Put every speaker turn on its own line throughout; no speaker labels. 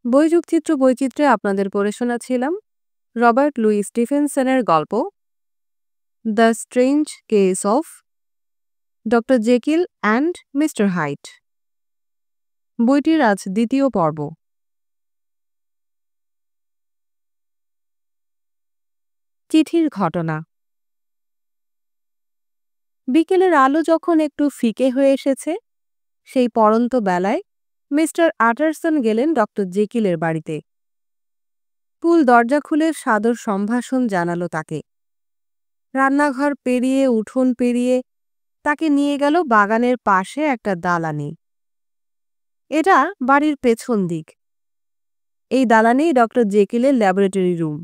বৈযুক্তিত্র বৈচিত্র্যে আপনাদের পড়ে শোনাচ্ছিলাম Robert Luis স্টিফেনসনের গল্প the strange case of doctor Jekyll and mister hide. বইটির আজ দ্বিতীয় পর্ব। চিঠির ঘটনা। বিকেলের আলো যখন একটু ফিকে হয়ে এসেছে, সেই পড়ন্ত বেলায় মিস্টার আটারসন গেলেন ডক্টর জেকিলের বাড়িতে। পুল দরজা খুলে সাদর সম্ভাষণ জানালো তাকে। রান্নাঘর পেরিয়ে উঠোন পেরিয়ে তাকে নিয়ে গেল বাগানের পাশে একটা দালানে। এটা বাড়ির পেছন দিক। এই দালানেই ডক্টর জেকিলের ল্যাবরেটরি রুম।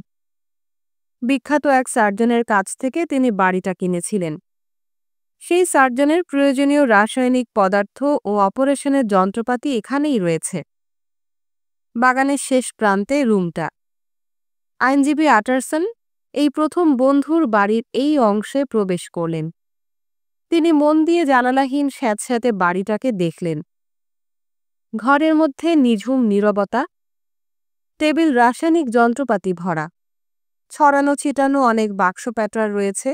বিখ্যাত এক সার্জনের কাছ থেকে তিনি বাড়িটা কিনেছিলেন। সেই সার্জনের প্রয়োজনীয় রাসায়নিক পদার্থ ও অপারেশনের যন্ত্রপাতি এখানেই রয়েছে। বাগানের শেষ প্রান্তে রুমটা। আইনজীবী আটারসন এই প্রথম বন্ধুর বাড়ির এই অংশে প্রবেশ করলেন। তিনি মন দিয়ে জানালাহীন স্যাঁতস্যাঁতে বাড়িটাকে দেখলেন। ঘরের মধ্যে নিঝুম নীরবতা, টেবিল রাসায়নিক যন্ত্রপাতি ভরা, ছড়ানো ছিটানো অনেক বাক্স প্যাটার রয়েছে।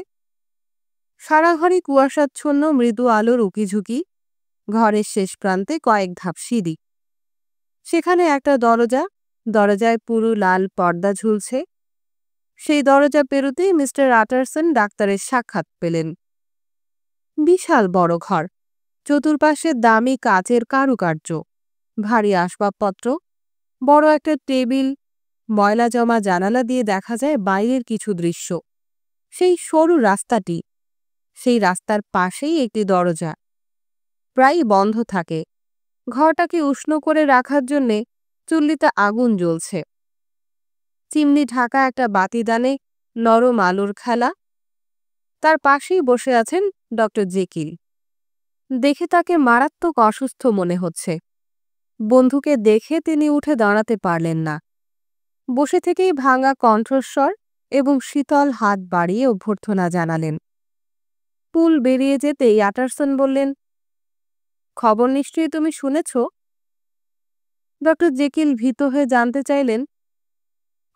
সারা ঘরে কুয়াশাচ্ছন্ন মৃদু আলোর উকিঝুঁকি। ঘরের শেষ প্রান্তে কয়েক ধাপ সিঁড়ি। সেখানে একটা দরজা, দরজায় পুরো লাল পর্দা ঝুলছে। সেই দরজা পেরোতেই মিস্টার আটারসন ডাক্তারের সাক্ষাৎ পেলেন। বিশাল বড় ঘর, চতুর্পাশে দামি কাচের কারুকার্য, ভারী আসবাবপত্র, বড় একটা টেবিল, ময়লা জমা জানালা দিয়ে দেখা যায় বাইরের কিছু দৃশ্য। সেই সরু রাস্তাটি, সেই রাস্তার পাশেই একটি দরজা, প্রায়ই বন্ধ থাকে। ঘরটাকে উষ্ণ করে রাখার জন্যে চুল্লিতে আগুন জ্বলছে। চিমনি ঢাকা একটা বাতিদানে নরম আলোর খেলা। তার পাশেই বসে আছেন ডক্টর জেকিল। দেখে তাকে মারাত্মক অসুস্থ মনে হচ্ছে। বন্ধুকে দেখে তিনি উঠে দাঁড়াতে পারলেন না। বসে থেকেই ভাঙা কণ্ঠস্বর এবং শীতল হাত বাড়িয়ে অভ্যর্থনা জানালেন। পুল বেরিয়ে যেতেই আটারসন বললেন, খবর নিশ্চয়ই তুমি শুনেছ? ডক্টর জেকিল ভীত হয়ে জানতে চাইলেন।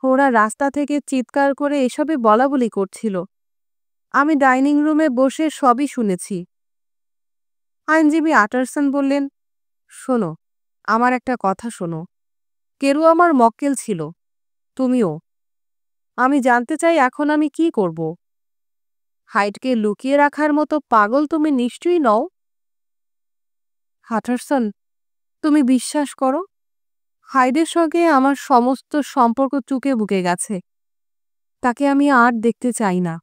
ওরা রাস্তা থেকে চিৎকার করে এসবে বলাবলি করছিল। আমি ডাইনিং রুমে বসে সবই শুনেছি। আইনজীবী আটারসন বললেন, শোনো, আমার একটা কথা শোনো। কেরু আমার মক্কেল ছিল, তুমিও। আমি জানতে চাই এখন আমি কি করব। হাইডকে লুকিয়ে রাখার মতো পাগল তুমি নিশ্চয়ই নও। আটারসন, তুমি বিশ্বাস করো, হাইডের সঙ্গে আমার সমস্ত সম্পর্ক চুকে বুকে গেছে। তাকে আমি আর দেখতে চাই না।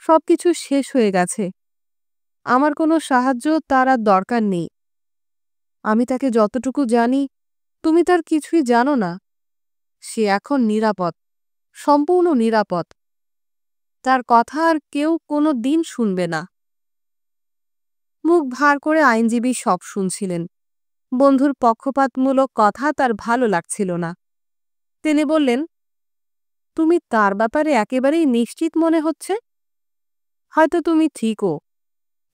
সবকিছু শেষ হয়ে গেছে। আমার কোনো সাহায্য তার আর দরকার নেই। আমি তাকে যতটুকু জানি, তুমি তার কিছুই জানো না। সে এখন নিরাপদ, সম্পূর্ণ নিরাপদ। তার কথা আর কেউ কোনো দিন শুনবে না। মুখ ভার করে আইনজীবী সব শুনছিলেন। বন্ধুর পক্ষপাতমূলক কথা তার ভালো লাগছিল না। তিনি বললেন, তুমি তার ব্যাপারে একেবারেই নিশ্চিত মনে হচ্ছে? হয়তো তুমি ঠিকও,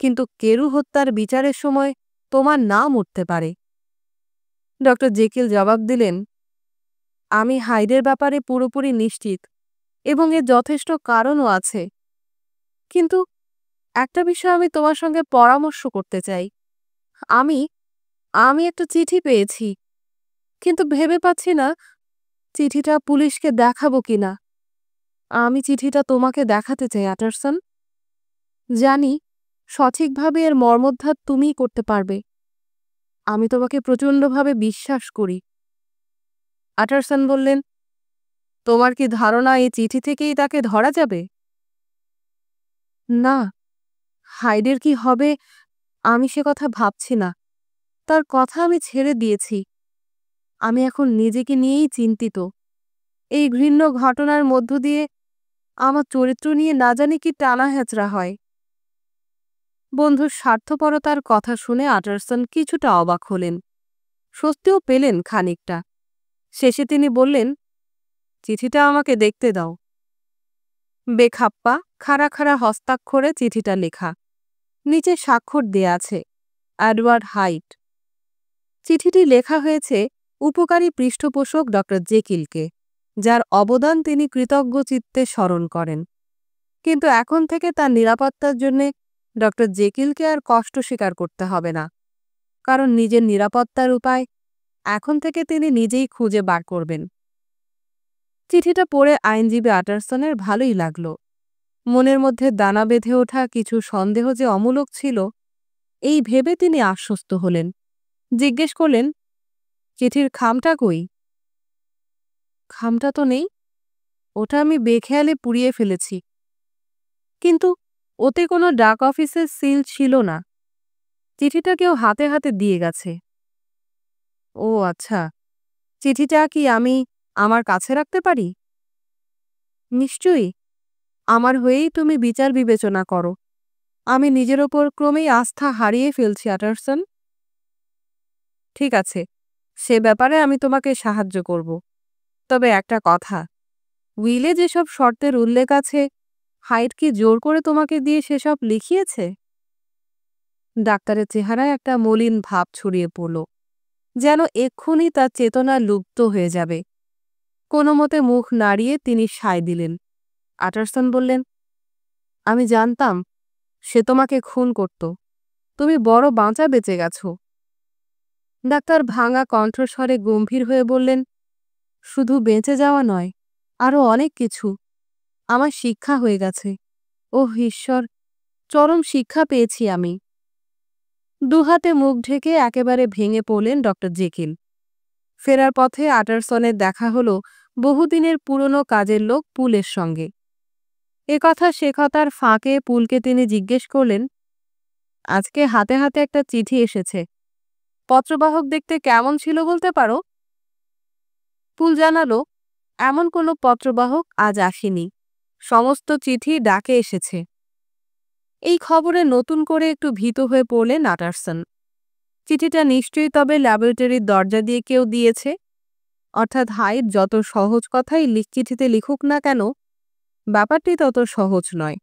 কিন্তু কেরু হত্যার বিচারের সময় তোমার নাম উঠতে পারে। ডক্টর জেকিল জবাব দিলেন, আমি হাইডের ব্যাপারে পুরোপুরি নিশ্চিত এবং এর যথেষ্ট কারণও আছে। কিন্তু একটা বিষয় আমি তোমার সঙ্গে পরামর্শ করতে চাই। আমি আমি একটা চিঠি পেয়েছি, কিন্তু ভেবে পাচ্ছি না চিঠিটা পুলিশকে দেখাবো কিনা। আমি চিঠিটা তোমাকে দেখাতে চাই আটারসন। জানি সঠিকভাবে এর মর্মোদ্ধার তুমিই করতে পারবে। আমি তোমাকে প্রচণ্ডভাবে বিশ্বাস করি। আটারসন বললেন, তোমার কি ধারণা এই চিঠি থেকেই তাকে ধরা যাবে? না, হাইডের কি হবে আমি সে কথা ভাবছি না। তার কথা আমি ছেড়ে দিয়েছি। আমি এখন নিজেকে নিয়েই চিন্তিত। এই ঘৃণ্য ঘটনার মধ্য দিয়ে আমার চরিত্র নিয়ে না জানি কি টানা হেঁচড়া হয়। বন্ধুর স্বার্থপরতার কথা শুনে আটারসন কিছুটা অবাক হলেন, স্বস্তিও পেলেন খানিকটা। শেষে তিনি বললেন, চিঠিটা আমাকে দেখতে দাও। বেখাপ্পা খাড়া খাড়া হস্তাক্ষরে চিঠিটা লেখা। নিচে স্বাক্ষর দেয়া আছে, এডওয়ার্ড হাইড। চিঠিটি লেখা হয়েছে উপকারী পৃষ্ঠপোষক ডক্টর জেকিলকে, যার অবদান তিনি কৃতজ্ঞ চিত্তে স্মরণ করেন। কিন্তু এখন থেকে তার নিরাপত্তার জন্যে ডক্টর জেকিলকে আর কষ্ট স্বীকার করতে হবে না, কারণ নিজের নিরাপত্তার উপায় এখন থেকে তিনি নিজেই খুঁজে বার করবেন। চিঠিটা পড়ে আইনজীবী আটারসনের ভালোই লাগল। মনের মধ্যে দানা বেঁধে ওঠা কিছু সন্দেহ যে অমূলক ছিল, এই ভেবে তিনি আশ্বস্ত হলেন। জিজ্ঞেস করলেন, চিঠির খামটা কই? খামটা তো নেই, ওটা আমি বেখেয়ালে পুড়িয়ে ফেলেছি। কিন্তু ওতে কোনো ডাক অফিসের সিল ছিল না, চিঠিটা কেউ হাতে হাতে দিয়ে গেছে। ও আচ্ছা, চিঠিটা কি আমি আমার কাছে রাখতে পারি? নিশ্চয়ই, আমার হয়েই তুমি বিচার বিবেচনা করো। আমি নিজের ওপর ক্রমেই আস্থা হারিয়ে ফেলছি আটারসন। ঠিক আছে, সে ব্যাপারে আমি তোমাকে সাহায্য করব। তবে একটা কথা, উইলে যেসব শর্তের উল্লেখ আছে, হাইড কি জোর করে তোমাকে দিয়ে সেসব লিখিয়েছে? ডাক্তারের চেহারায় একটা মলিন ভাব ছড়িয়ে পড়ল, যেন এক্ষুনি তার চেতনা লুপ্ত হয়ে যাবে। কোনো মতে মুখ নাড়িয়ে তিনি সায় দিলেন। আটারসন বললেন, আমি জানতাম সে তোমাকে খুন করত। তুমি বড় বাঁচা বেঁচে গেছ। ডাক্তার ভাঙা কণ্ঠস্বরে গম্ভীর হয়ে বললেন, শুধু বেঁচে যাওয়া নয়, আরও অনেক কিছু। আমার শিক্ষা হয়ে গেছে। ওহ ঈশ্বর, চরম শিক্ষা পেয়েছি আমি। দুহাতে মুখ ঢেকে একেবারে ভেঙে পড়লেন ডক্টর জেকিল। ফেরার পথে আটারসনের দেখা হলো বহুদিনের পুরনো কাজের লোক পুলের সঙ্গে। একথা সে কথার ফাঁকে পুলকে তিনি জিজ্ঞেস করলেন, আজকে হাতে হাতে একটা চিঠি এসেছে, পত্রবাহক দেখতে কেমন ছিল বলতে পারো? পুল জানালো, এমন কোনো পত্রবাহক আজ আসেনি, সমস্ত চিঠি ডাকে এসেছে। এই খবরে নতুন করে একটু ভীত হয়ে পড়লেন আটারসন। চিঠিটা নিশ্চয়ই তবে ল্যাবরেটরির দরজা দিয়ে কেউ দিয়েছে, অর্থাৎ হাইড যত সহজ কথাই চিঠিতে লিখুক না কেন, ব্যাপারটি তত সহজ নয়।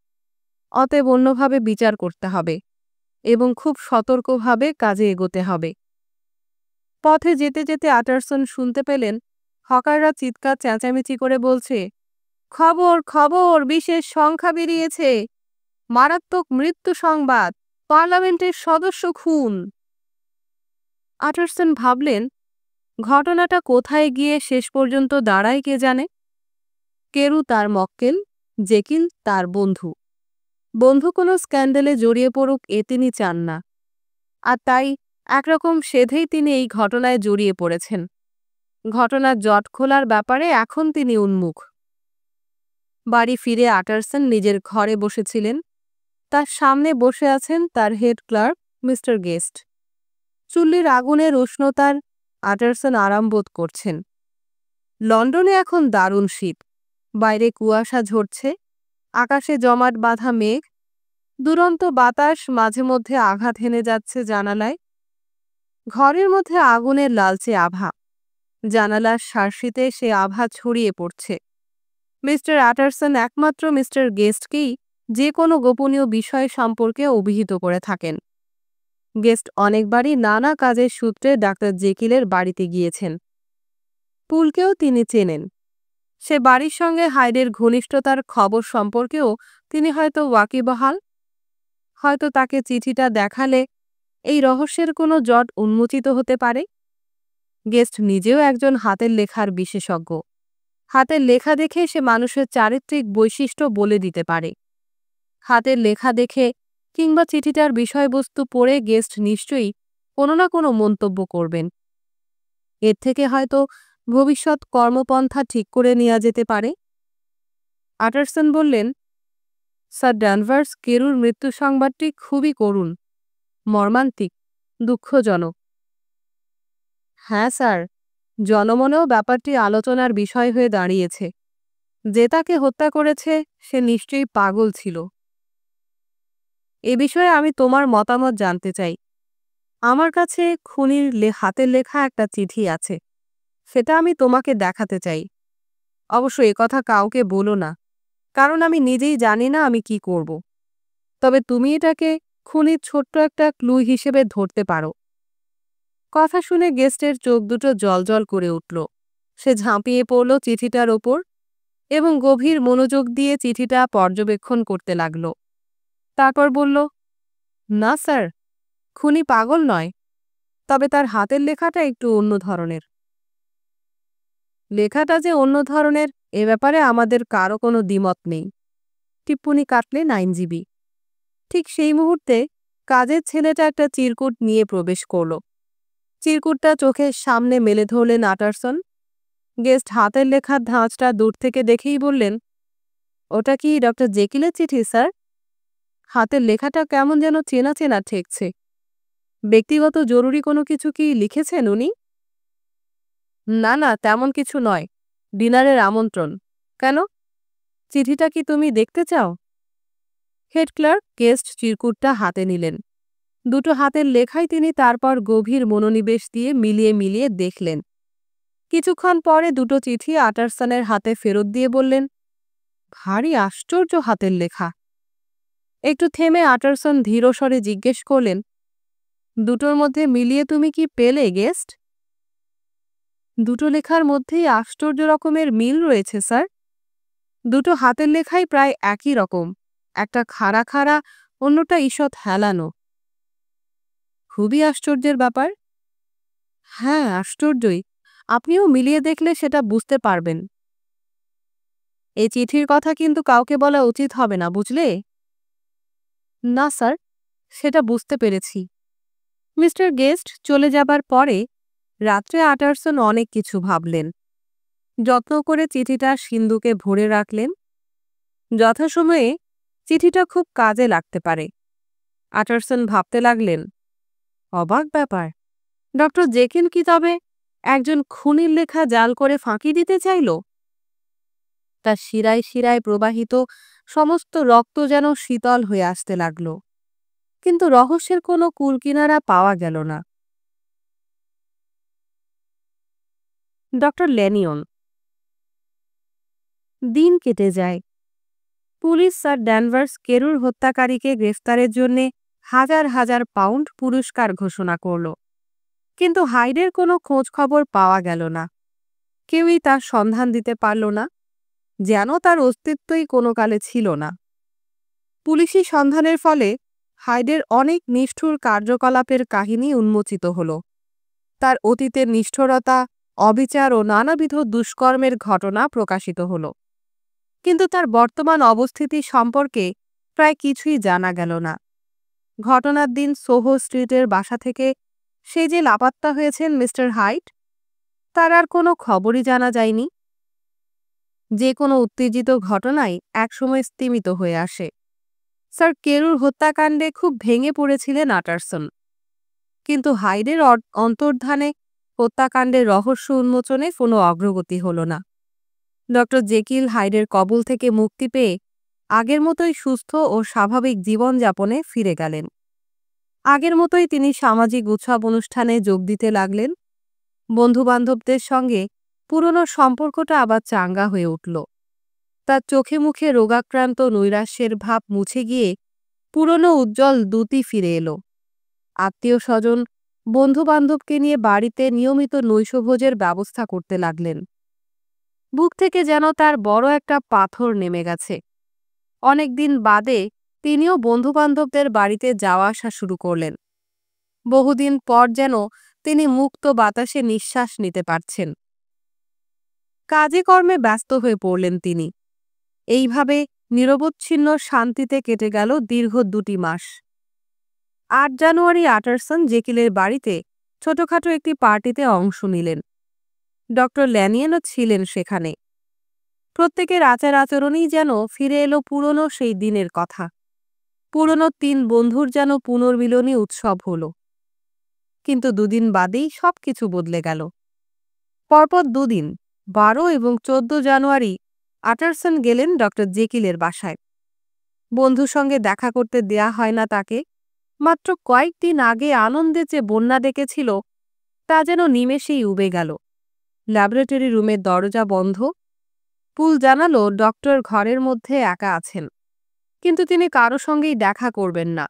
অতএব অন্যভাবে বিচার করতে হবে এবং খুব সতর্কভাবে কাজে এগোতে হবে। পথে যেতে যেতে আটারসন শুনতে পেলেন হকাররা চিৎকার চেঁচামেচি করে বলছে, খবর খবর, বিশেষ সংখ্যা বেরিয়েছে, মারাত্মক মৃত্যু সংবাদ, পার্লামেন্টের সদস্য খুন। আটারসন ভাবলেন, ঘটনাটা কোথায় গিয়ে শেষ পর্যন্ত দাঁড়ায় কে জানে। কেরু তার মক্কেল, জেকিল তার বন্ধু। বন্ধু কোনো স্ক্যান্ডালে জড়িয়ে পড়ুক এ তিনি চান না, আর তাই একরকম সেধেই তিনি এই ঘটনায় জড়িয়ে পড়েছেন। ঘটনার জট খোলার ব্যাপারে এখন তিনি উন্মুখ। বাড়ি ফিরে আটারসন নিজের ঘরে বসেছিলেন। তার সামনে বসে আছেন তার হেড ক্লার্ক মিস্টার গেস্ট। চুল্লির আগুনের উষ্ণতার আটারসন আরাম বোধ করছেন। লন্ডনে এখন দারুণ শীত। বাইরে কুয়াশা ঝরছে, আকাশে জমাট বাঁধা মেঘ, দুরন্ত বাতাস মাঝে মধ্যে আঘাত হেনে যাচ্ছে জানালায়। ঘরের মধ্যে আগুনের লালচে আভা, জানালার শার্সিতে সে আভা ছড়িয়ে পড়ছে। মিস্টার আটারসন একমাত্র মিস্টার গেস্টকেই যে কোনো গোপনীয় বিষয় সম্পর্কে অভিহিত করে থাকেন। গেস্ট অনেকবারই নানা কাজের সূত্রে ডাক্তার জেকিলের বাড়িতে গিয়েছেন। পুলকেও তিনি চেনেন। সে বাড়ির সঙ্গে হাইডের ঘনিষ্ঠতার খবর সম্পর্কেও তিনি হয়তো ওয়াকিবহাল। হয়তো তাকে চিঠিটা দেখালে এই রহস্যের কোনো জট উন্মোচিত হতে পারে। গেস্ট নিজেও একজন হাতের লেখার বিশেষজ্ঞ। হাতের লেখা দেখে সে মানুষের চারিত্রিক বৈশিষ্ট্য বলে দিতে পারে। হাতের লেখা দেখে কিংবা চিঠিটার বিষয়বস্তু পড়ে গেস্ট নিশ্চয়ই কোনো না কোনো মন্তব্য করবেন। এর থেকে হয়তো ভবিষ্যৎ কর্মপন্থা ঠিক করে নেওয়া যেতে পারে। আটারসন বললেন, স্যার ড্যানভার্স কেরুর মৃত্যু সংবাদটি খুবই করুণ, মর্মান্তিক, দুঃখজনক। হ্যাঁ স্যার, জনমনেও ব্যাপারটি আলোচনার বিষয় হয়ে দাঁড়িয়েছে। যে তাকে হত্যা করেছে সে নিশ্চয়ই পাগল ছিল। এ বিষয়ে আমি তোমার মতামত জানতে চাই। আমার কাছে খুনির হাতের লেখা একটা চিঠি আছে, সেটা আমি তোমাকে দেখাতে চাই। অবশ্য একথা কাউকে বলো না, কারণ আমি নিজেই জানি না আমি কি করব। তবে তুমি এটাকে খুনির ছোট্ট একটা ক্লু হিসেবে ধরতে পারো। কথা শুনে গেস্টের চোখ দুটো জ্বলজ্বল করে উঠল। সে ঝাঁপিয়ে পড়ল চিঠিটার ওপর এবং গভীর মনোযোগ দিয়ে চিঠিটা পর্যবেক্ষণ করতে লাগল। তারপর বলল, না স্যার, খুনি পাগল নয়, তবে তার হাতের লেখাটা একটু অন্য ধরনের। লেখাটা যে অন্য ধরনের এ ব্যাপারে আমাদের কারো কোনো দ্বিমত নেই, টিপ্পনি কাটলেন আইনজীবী। ঠিক সেই মুহূর্তে কাজের ছেলেটা একটা চিরকুট নিয়ে প্রবেশ করল। চিরকুটটা চোখের সামনে মেলে ধরলেন আটারসন। গেস্ট হাতের লেখার ধাঁচটা দূর থেকে দেখেই বললেন, ওটা কি ডক্টর জেকিলের চিঠি স্যার? হাতের লেখাটা কেমন যেন চেনা চেনা ঠেকছে। ব্যক্তিগত জরুরি কোনো কিছু কি লিখেছেন উনি? না না, তেমন কিছু নয়, ডিনারের আমন্ত্রণ। কেন, চিঠিটা কি তুমি দেখতে চাও? হেড ক্লার্ক গেস্ট চিরকুটটা হাতে নিলেন। দুটো হাতের লেখাই তিনি তারপর গভীর মনোনিবেশ দিয়ে মিলিয়ে মিলিয়ে দেখলেন। কিছুক্ষণ পরে দুটো চিঠি আটারসনের হাতে ফেরত দিয়ে বললেন, ভারী আশ্চর্য হাতের লেখা। একটু থেমে আটারসন ধীরস্বরে জিজ্ঞেস করলেন, দুটোর মধ্যে মিলিয়ে তুমি কি পেলে গেস্ট? দুটো লেখার মধ্যেই আশ্চর্য রকমের মিল রয়েছে স্যার। দুটো হাতের লেখাই প্রায় একই রকম, একটা খাড়া খাড়া, অন্যটা ঈষৎ হেলানো। খুবই আশ্চর্যের ব্যাপার। হ্যাঁ, আশ্চর্যই। আপনিও মিলিয়ে দেখলে সেটা বুঝতে পারবেন। এই চিঠির কথা কিন্তু কাউকে বলা উচিত হবে না, বুঝলে? না স্যার, সেটা বুঝতে পেরেছি। মিস্টার গেস্ট চলে যাবার পরে রাত্রে আটারসন অনেক কিছু ভাবলেন। যত্ন করে চিঠিটা সিন্দুকে ভরে রাখলেন। যথাসময়ে চিঠিটা খুব কাজে লাগতে পারে। আটারসন ভাবতে লাগলেন, অবাক ব্যাপার, ডক্টর জেকিল কি তবে একজন খুনির লেখা জাল করে ফাঁকি দিতে চাইল? তার শিরায় শিরায় প্রবাহিত সমস্ত রক্ত যেন শীতল হয়ে আসতে লাগল। কিন্তু রহস্যের কোনো কুলকিনারা পাওয়া গেল না। ডক্টর ল্যানিয়ন। দিন কেটে যায়। পুলিশ স্যার ড্যানভার্স কেরুর হত্যাকারীকে গ্রেফতারের জন্যে হাজার হাজার পাউন্ড পুরস্কার ঘোষণা করল। কিন্তু হাইডের কোনো খোঁজ খবর পাওয়া গেল না। কেউই তার সন্ধান দিতে পারল না, যেন তার অস্তিত্বই কোনো কালে ছিল না। পুলিশি সন্ধানের ফলে হাইডের অনেক নিষ্ঠুর কার্যকলাপের কাহিনী উন্মোচিত হল। তার অতীতের নিষ্ঠুরতা, অবিচার ও নানাবিধ দুষ্কর্মের ঘটনা প্রকাশিত হল। কিন্তু তার বর্তমান অবস্থিতি সম্পর্কে প্রায় কিছুই জানা গেল না। ঘটনার দিন সোহো স্ট্রিটের বাসা থেকে সে যে লাপাত্তা হয়েছেন মিস্টার হাইড, তার আর কোনো খবরই জানা যায়নি। যে কোনো উত্তেজিত ঘটনাই একসময় স্তিমিত হয়ে আসে। স্যার কেরুর হত্যাকাণ্ডে খুব ভেঙে পড়েছিলেন আটারসন। কিন্তু হাইডের অন্তর্ধানে হত্যাকাণ্ডের রহস্য উন্মোচনে কোনো অগ্রগতি হল না। ডক্টর জেকিল হাইডের কবল থেকে মুক্তি পেয়ে আগের মতোই সুস্থ ও স্বাভাবিক জীবনযাপনে ফিরে গেলেন। আগের মতোই তিনি সামাজিক উৎসব অনুষ্ঠানে যোগ দিতে লাগলেন। বন্ধুবান্ধবদের সঙ্গে পুরনো সম্পর্কটা আবার চাঙ্গা হয়ে উঠল। তার চোখে মুখে রোগাক্রান্ত নৈরাশ্যের ভাব মুছে গিয়ে পুরনো উজ্জ্বল দ্যুতি ফিরে এলো। আত্মীয় স্বজন, বন্ধুবান্ধবকে নিয়ে বাড়িতে নিয়মিত নৈশভোজের ব্যবস্থা করতে লাগলেন। বুক থেকে যেন তার বড় একটা পাথর নেমে গেছে। অনেকদিন বাদে তিনিও বন্ধুবান্ধবদের বাড়িতে যাওয়া আসা শুরু করলেন। বহুদিন পর যেন তিনি মুক্ত বাতাসে নিঃশ্বাস নিতে পারছেন। কাজে কর্মে ব্যস্ত হয়ে পড়লেন তিনি। এইভাবে নিরবচ্ছিন্ন শান্তিতে কেটে গেল দীর্ঘ 2 মাস। 8 জানুয়ারি আটারসন জেকিলের বাড়িতে ছোটখাটো একটি পার্টিতে অংশ নিলেন। ডক্টর ল্যানিয়নও ছিলেন সেখানে। প্রত্যেকের আচার আচরণেই যেন ফিরে এলো পুরনো সেই দিনের কথা। পুরনো 3 বন্ধুর যেন পুনর্মিলনী উৎসব হল। কিন্তু 2 দিন বাদেই সবকিছু বদলে গেল। পরপর 2 দিন 12 এবং 14 জানুয়ারি আটারসন গেলেন ডক্টর জেকিলের বাসায়। বন্ধুর সঙ্গে দেখা করতে দেয়া হয় না তাকে। মাত্র কয়েকদিন আগে আনন্দে যে বন্যা ডেকেছিল তা যেন নিমেষেই উবে গেল। ল্যাবরেটরি রুমের দরজা বন্ধ। পুল জানালো ডক্টর ঘরের মধ্যে একা আছেন, কিন্তু তিনি কারো সঙ্গেই দেখা করবেন না।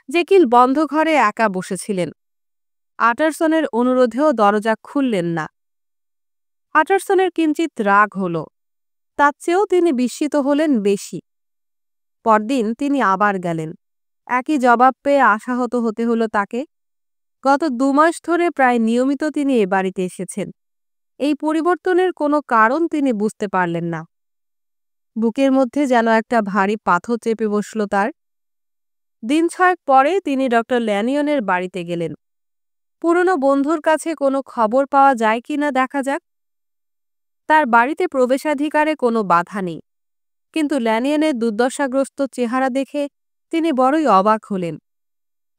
জেকিল বন্ধ ঘরে একা বসেছিলেন। আটারসনের অনুরোধেও দরজা খুললেন না। আটারসনের কিঞ্চিত রাগ হল, তার চেয়েও তিনি বিস্মিত হলেন বেশি। পরদিন তিনি আবার গেলেন। একই জবাব পেয়ে আশাহত হতে হলো তাকে। গত 2 মাস ধরে প্রায় নিয়মিত তিনি এ বাড়িতে এসেছেন। এই পরিবর্তনের কোনো কারণ তিনি বুঝতে পারলেন না। বুকের মধ্যে যেন একটা ভারী পাথর চেপে বসল তার। দিন 6 পরে তিনি ডক্টর ল্যানিয়নের বাড়িতে গেলেন। পুরনো বন্ধুর কাছে কোনো খবর পাওয়া যায় কিনা দেখা যাক। তার বাড়িতে প্রবেশাধিকারে কোনো বাধা নেই, কিন্তু ল্যানিয়নের দুর্দশাগ্রস্ত চেহারা দেখে তিনি বড়ই অবাক হলেন।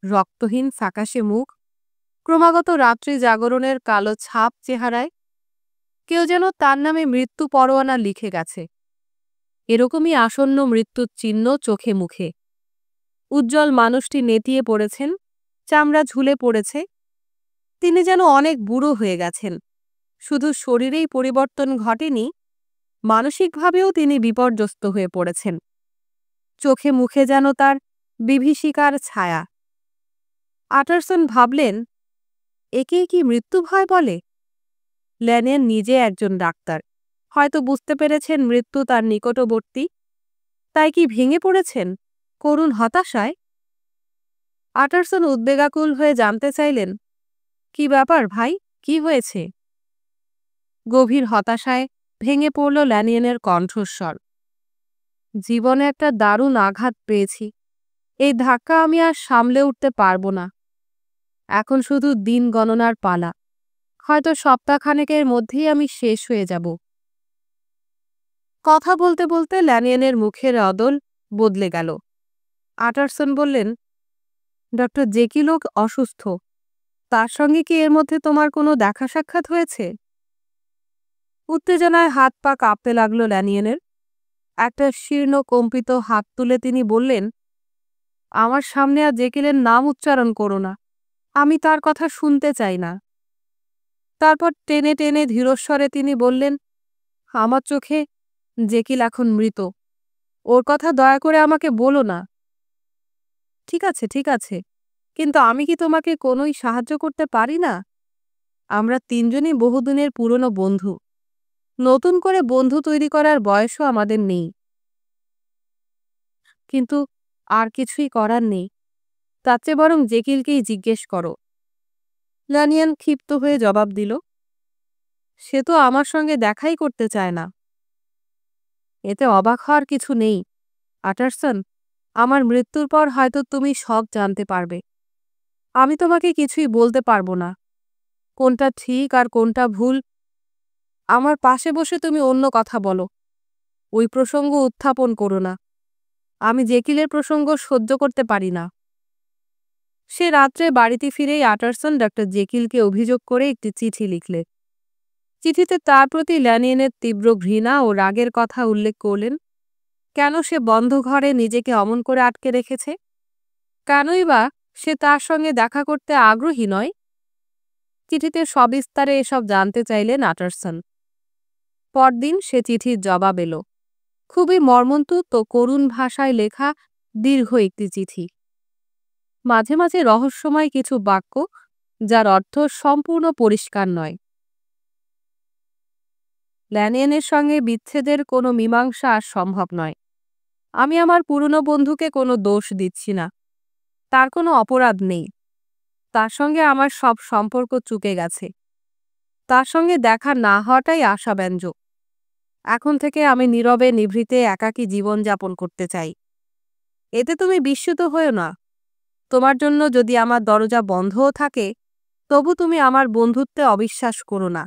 রক্তহীন ফ্যাকাশে মুখ, ক্রমাগত রাত্রি জাগরণের কালো ছাপ চেহারায়। কেউ যেন তার নামে মৃত্যু পরোয়ানা লিখে গেছে। এরকমই আসন্ন মৃত্যুর চিহ্ন চোখে মুখে। উজ্জ্বল মানুষটি নেতিয়ে পড়েছেন, চামড়া ঝুলে পড়েছে। তিনি যেন অনেক বুড়ো হয়ে গেছেন। শুধু শরীরেই পরিবর্তন ঘটেনি, মানসিকভাবেও তিনি বিপর্যস্ত হয়ে পড়েছেন। চোখে মুখে যেন তার বিভীষিকার ছায়া। আটারসন ভাবলেন, একেই কি মৃত্যু ভয় বলে? ল্যানিয়ন নিজে একজন ডাক্তার, হয়তো বুঝতে পেরেছেন মৃত্যু তার নিকটবর্তী। তাই কি ভেঙে পড়েছেন করুণ হতাশায়? আটারসন উদ্বেগাকুল হয়ে জানতে চাইলেন, কি ব্যাপার ভাই, কি হয়েছে? গভীর হতাশায় ভেঙে পড়ল ল্যানিয়নের কণ্ঠস্বর। জীবনে একটা দারুণ আঘাত পেয়েছি। এই ধাক্কা আমি আর সামলে উঠতে পারব না। এখন শুধু দিন গণনার পালা। হয়তো সপ্তাহখানেকের মধ্যেই আমি শেষ হয়ে যাব। কথা বলতে বলতে ল্যানিয়নের মুখের অদল বদলে গেল। আটারসন বললেন, ডক্টর জেকিলও অসুস্থ। তার সঙ্গে কি এর মধ্যে তোমার কোনো দেখা সাক্ষাৎ হয়েছে? উত্তেজনায় হাত পা কাঁপতে লাগল ল্যানিয়নের। একটা শীর্ণ কম্পিত হাত তুলে তিনি বললেন, আমার সামনে আর জেকিলের নাম উচ্চারণ করো না। আমি তার কথা শুনতে চাই না। তারপর টেনে টেনে ধীরস্বরে তিনি বললেন, আমার চোখে জেকিল এখন মৃত। ওর কথা দয়া করে আমাকে বলো না। ঠিক আছে, ঠিক আছে, কিন্তু আমি কি তোমাকে কোনোই সাহায্য করতে পারি না? আমরা 3 জনই বহুদিনের পুরনো বন্ধু। নতুন করে বন্ধু তৈরি করার বয়সও আমাদের নেই। কিন্তু আর কিছুই করার নেই। তার চেয়ে বরং জেকিলকেই জিজ্ঞেস করো। ল্যানিয়ন ক্ষিপ্ত হয়ে জবাব দিল, সে তো আমার সঙ্গে দেখাই করতে চায় না। এতে অবাক হওয়ার কিছু নেই আটারসন। আমার মৃত্যুর পর হয়তো তুমি সব জানতে পারবে। আমি তোমাকে কিছুই বলতে পারবো না। কোনটা ঠিক আর কোনটা ভুল। আমার পাশে বসে তুমি অন্য কথা বলো। ওই প্রসঙ্গ উত্থাপন করো না। আমি জেকিলের প্রসঙ্গ সহ্য করতে পারি না। সে রাত্রে বাড়িতে ফিরেই আটারসন ডক্টর জেকিলকে অভিযোগ করে একটি চিঠি লিখলে। চিঠিতে তার প্রতি ল্যানিয়নের তীব্র ঘৃণা ও রাগের কথা উল্লেখ করলেন। কেন সে বন্ধ ঘরে নিজেকে অমন করে আটকে রেখেছে? কেনই বা সে তার সঙ্গে দেখা করতে আগ্রহী নয়? চিঠিতে সবিস্তারে এসব জানতে চাইলেন আটারসন। পরদিন সে চিঠির জবাব এলো। খুবই মর্মন্তুদ ও করুণ ভাষায় লেখা দীর্ঘ একটি চিঠি। মাঝে মাঝে রহস্যময় কিছু বাক্য, যার অর্থ সম্পূর্ণ পরিষ্কার নয়। ল্যানিয়নের সঙ্গে বিচ্ছেদের কোনো মীমাংসা আর সম্ভব নয়। আমি আমার পুরনো বন্ধুকে কোনো দোষ দিচ্ছি না। তার কোনো অপরাধ নেই। তার সঙ্গে আমার সব সম্পর্ক চুকে গেছে। তার সঙ্গে দেখা না হওয়াটাই আশাব্যঞ্জক। এখন থেকে আমি নীরবে নিভৃতে একাকী জীবনযাপন করতে চাই। এতে তুমি বিস্মিত হয়ো না। তোমার জন্য যদি আমার দরজা বন্ধও থাকে, তবু তুমি আমার বন্ধুত্বে অবিশ্বাস করো না।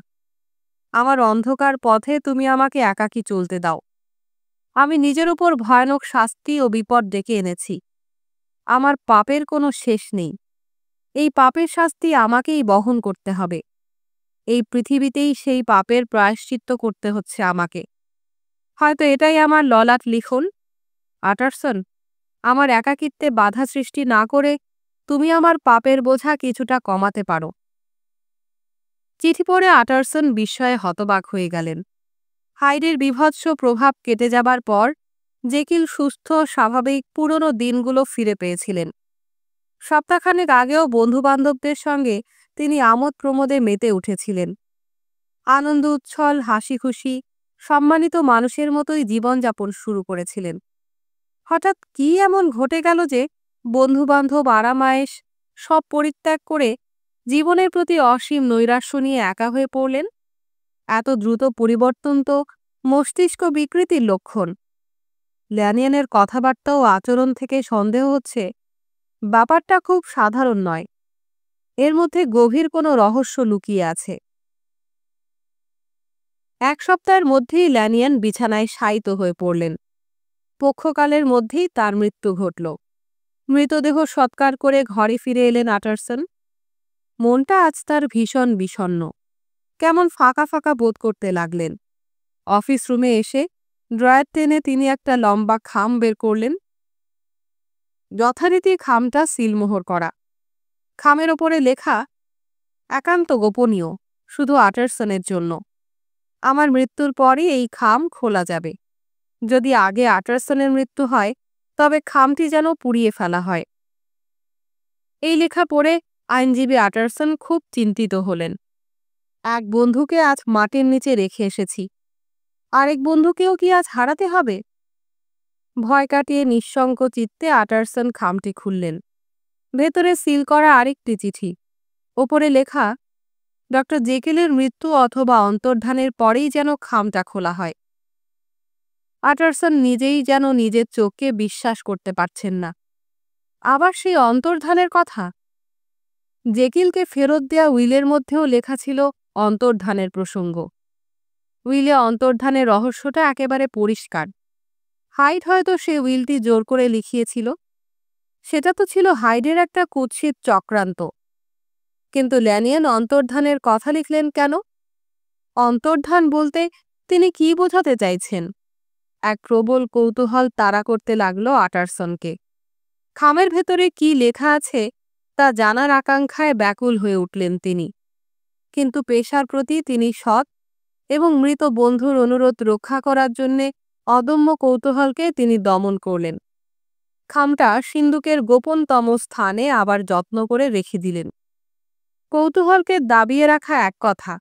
আমার অন্ধকার পথে তুমি আমাকে একাকী চলতে দাও। আমি নিজের উপর ভয়ানক শাস্তি ও বিপদ ডেকে এনেছি। আমার পাপের কোনো শেষ নেই। এই পাপের শাস্তি আমাকেই বহন করতে হবে। এই পৃথিবীতেই সেই পাপের প্রায়শ্চিত্ত করতে হচ্ছে আমাকে। হয়তো এটাই আমার ললাট লিখন। আটারসন, আমার একাকিত্বে বাধা সৃষ্টি না করে তুমি আমার পাপের বোঝা কিছুটা কমাতে পারো। চিঠি পড়ে আটারসন বিস্ময়ে হতবাক হয়ে গেলেন। হাইডের বীভৎস প্রভাব কেটে যাবার পর জেকিল সুস্থ স্বাভাবিক পুরনো দিনগুলো ফিরে পেয়েছিলেন। সপ্তাহখানেক আগেও বন্ধুবান্ধবদের সঙ্গে তিনি আমোদ প্রমোদে মেতে উঠেছিলেন। আনন্দ উচ্ছল, হাসি খুশি, সম্মানিত মানুষের মতোই জীবনযাপন শুরু করেছিলেন। হঠাৎ কি এমন ঘটে গেল যে বন্ধুবান্ধব, আরামায়েশ সব পরিত্যাগ করে জীবনের প্রতি অসীম নৈরাশ্য নিয়ে একা হয়ে পড়লেন? এত দ্রুত পরিবর্তন তো মস্তিষ্ক বিকৃতির লক্ষণ। ল্যানিয়ানের কথাবার্তা ও আচরণ থেকে সন্দেহ হচ্ছে ব্যাপারটা খুব সাধারণ নয়, এর মধ্যে গভীর কোনো রহস্য লুকিয়ে আছে। 1 সপ্তাহের মধ্যেই ল্যানিয়ান বিছানায় শায়িত হয়ে পড়লেন। পক্ষকালের মধ্যেই তার মৃত্যু ঘটল। মৃতদেহ সৎকার করে ঘরে ফিরে এলেন আটারসন। মনটা আজ তার ভীষণ বিষণ্ণ, কেমন ফাঁকা ফাঁকা বোধ করতে লাগলেন। অফিস রুমে এসে ড্রয়ার টেনে তিনি একটা লম্বা খাম বের করলেন। যথারীতি খামটা সিলমোহর করা। খামের ওপরে লেখা, একান্ত গোপনীয়, শুধু আটারসনের জন্য। আমার মৃত্যুর পরই এই খাম খোলা যাবে। যদি আগে আটারসনের মৃত্যু হয় তবে খামটি যেন পুড়িয়ে ফেলা হয়। এই লেখা পড়ে আইনজীবী আটারসন খুব চিন্তিত হলেন। এক বন্ধুকে আজ মাটির নিচে রেখে এসেছি, আরেক বন্ধুকেও কি আজ হারাতে হবে? ভয় কাটিয়ে নিঃশঙ্ক চিত্তে আটারসন খামটি খুললেন। ভেতরে সিল করা আরেকটি চিঠি। ওপরে লেখা, ডক্টর জেকেলের মৃত্যু অথবা অন্তর্ধানের পরেই যেন খামটা খোলা হয়। আটারসন নিজেই যেন নিজের চোখকে বিশ্বাস করতে পারছেন না। আবার সেই অন্তর্ধানের কথা! জেকিলকে ফেরত দেয়া উইলের মধ্যেও লেখা ছিল অন্তর্ধানের প্রসঙ্গ। উইলে অন্তর্ধানের রহস্যটা একেবারে পরিষ্কার। হাইড হয়তো সে উইলটি জোর করে লিখিয়েছিল। সেটা তো ছিল হাইডের একটা কুৎসিত চক্রান্ত। কিন্তু ল্যানিয়ান অন্তর্ধানের কথা লিখলেন কেন? অন্তর্ধান বলতে তিনি কি বোঝাতে চাইছেন? এক প্রবল কৌতূহল তাড়া করতে লাগল আটারসনকে। খামের ভেতরে কি লেখা আছে তা জানার আকাঙ্ক্ষায় ব্যাকুল হয়ে উঠলেন তিনি। কিন্তু পেশার প্রতি তিনি সৎ এবং মৃত বন্ধুর অনুরোধ রক্ষা করার জন্যে অদম্য কৌতূহলকে তিনি দমন করলেন। খামটা সিন্দুকের গোপনতম স্থানে আবার যত্ন করে রেখে দিলেন। কৌতূহলকে দাবিয়ে রাখা এক কথা,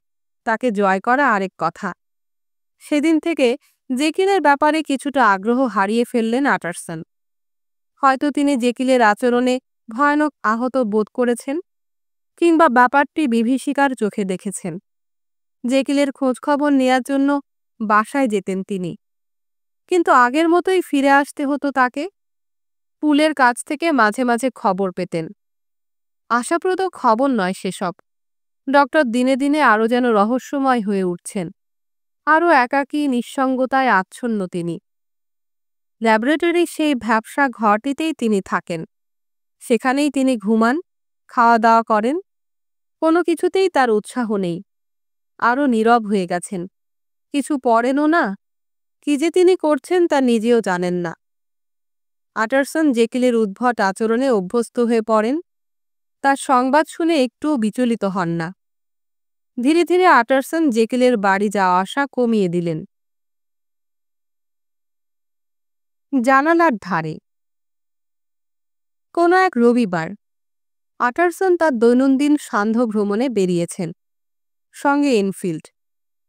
তাকে জয় করা আরেক কথা। সেদিন থেকে জেকিলের ব্যাপারে কিছুটা আগ্রহ হারিয়ে ফেললেন আটারসন। হয়তো তিনি জেকিলের আচরণে ভয়ানক আহত বোধ করেছেন, কিংবা ব্যাপারটি বিভীষিকার চোখে দেখেছেন। জেকিলের খোঁজখবর নেয়ার জন্য বাসায় যেতেন তিনি, কিন্তু আগের মতোই ফিরে আসতে হতো তাকে। পুলের কাছ থেকে মাঝে মাঝে খবর পেতেন। আশাপ্রদ খবর নয় সেসব। ডক্টর দিনে দিনে আরও যেন রহস্যময় হয়ে উঠছেন। আরও একাকী, নিঃসঙ্গতায় আচ্ছন্ন তিনি। ল্যাবরেটরির সেই ভ্যাপসা ঘরটিতেই তিনি থাকেন। সেখানেই তিনি ঘুমান, খাওয়া দাওয়া করেন। কোনো কিছুতেই তার উৎসাহ নেই। আরও নীরব হয়ে গেছেন। কিছু পড়েনও না। কি যে তিনি করছেন তা নিজেও জানেন না। আটারসন জেকিলের উদ্ভট আচরণে অভ্যস্ত হয়ে পড়েন। তার সংবাদ শুনে একটুও বিচলিত হন না। ধীরে ধীরে আটারসন জেকিলের বাড়ি যাওয়া আসা কমিয়ে দিলেন। জানালার ধারে কোনো এক রবিবার আটারসন তার দৈনন্দিন সান্ধ্য ভ্রমণে বেরিয়েছেন, সঙ্গে এনফিল্ড।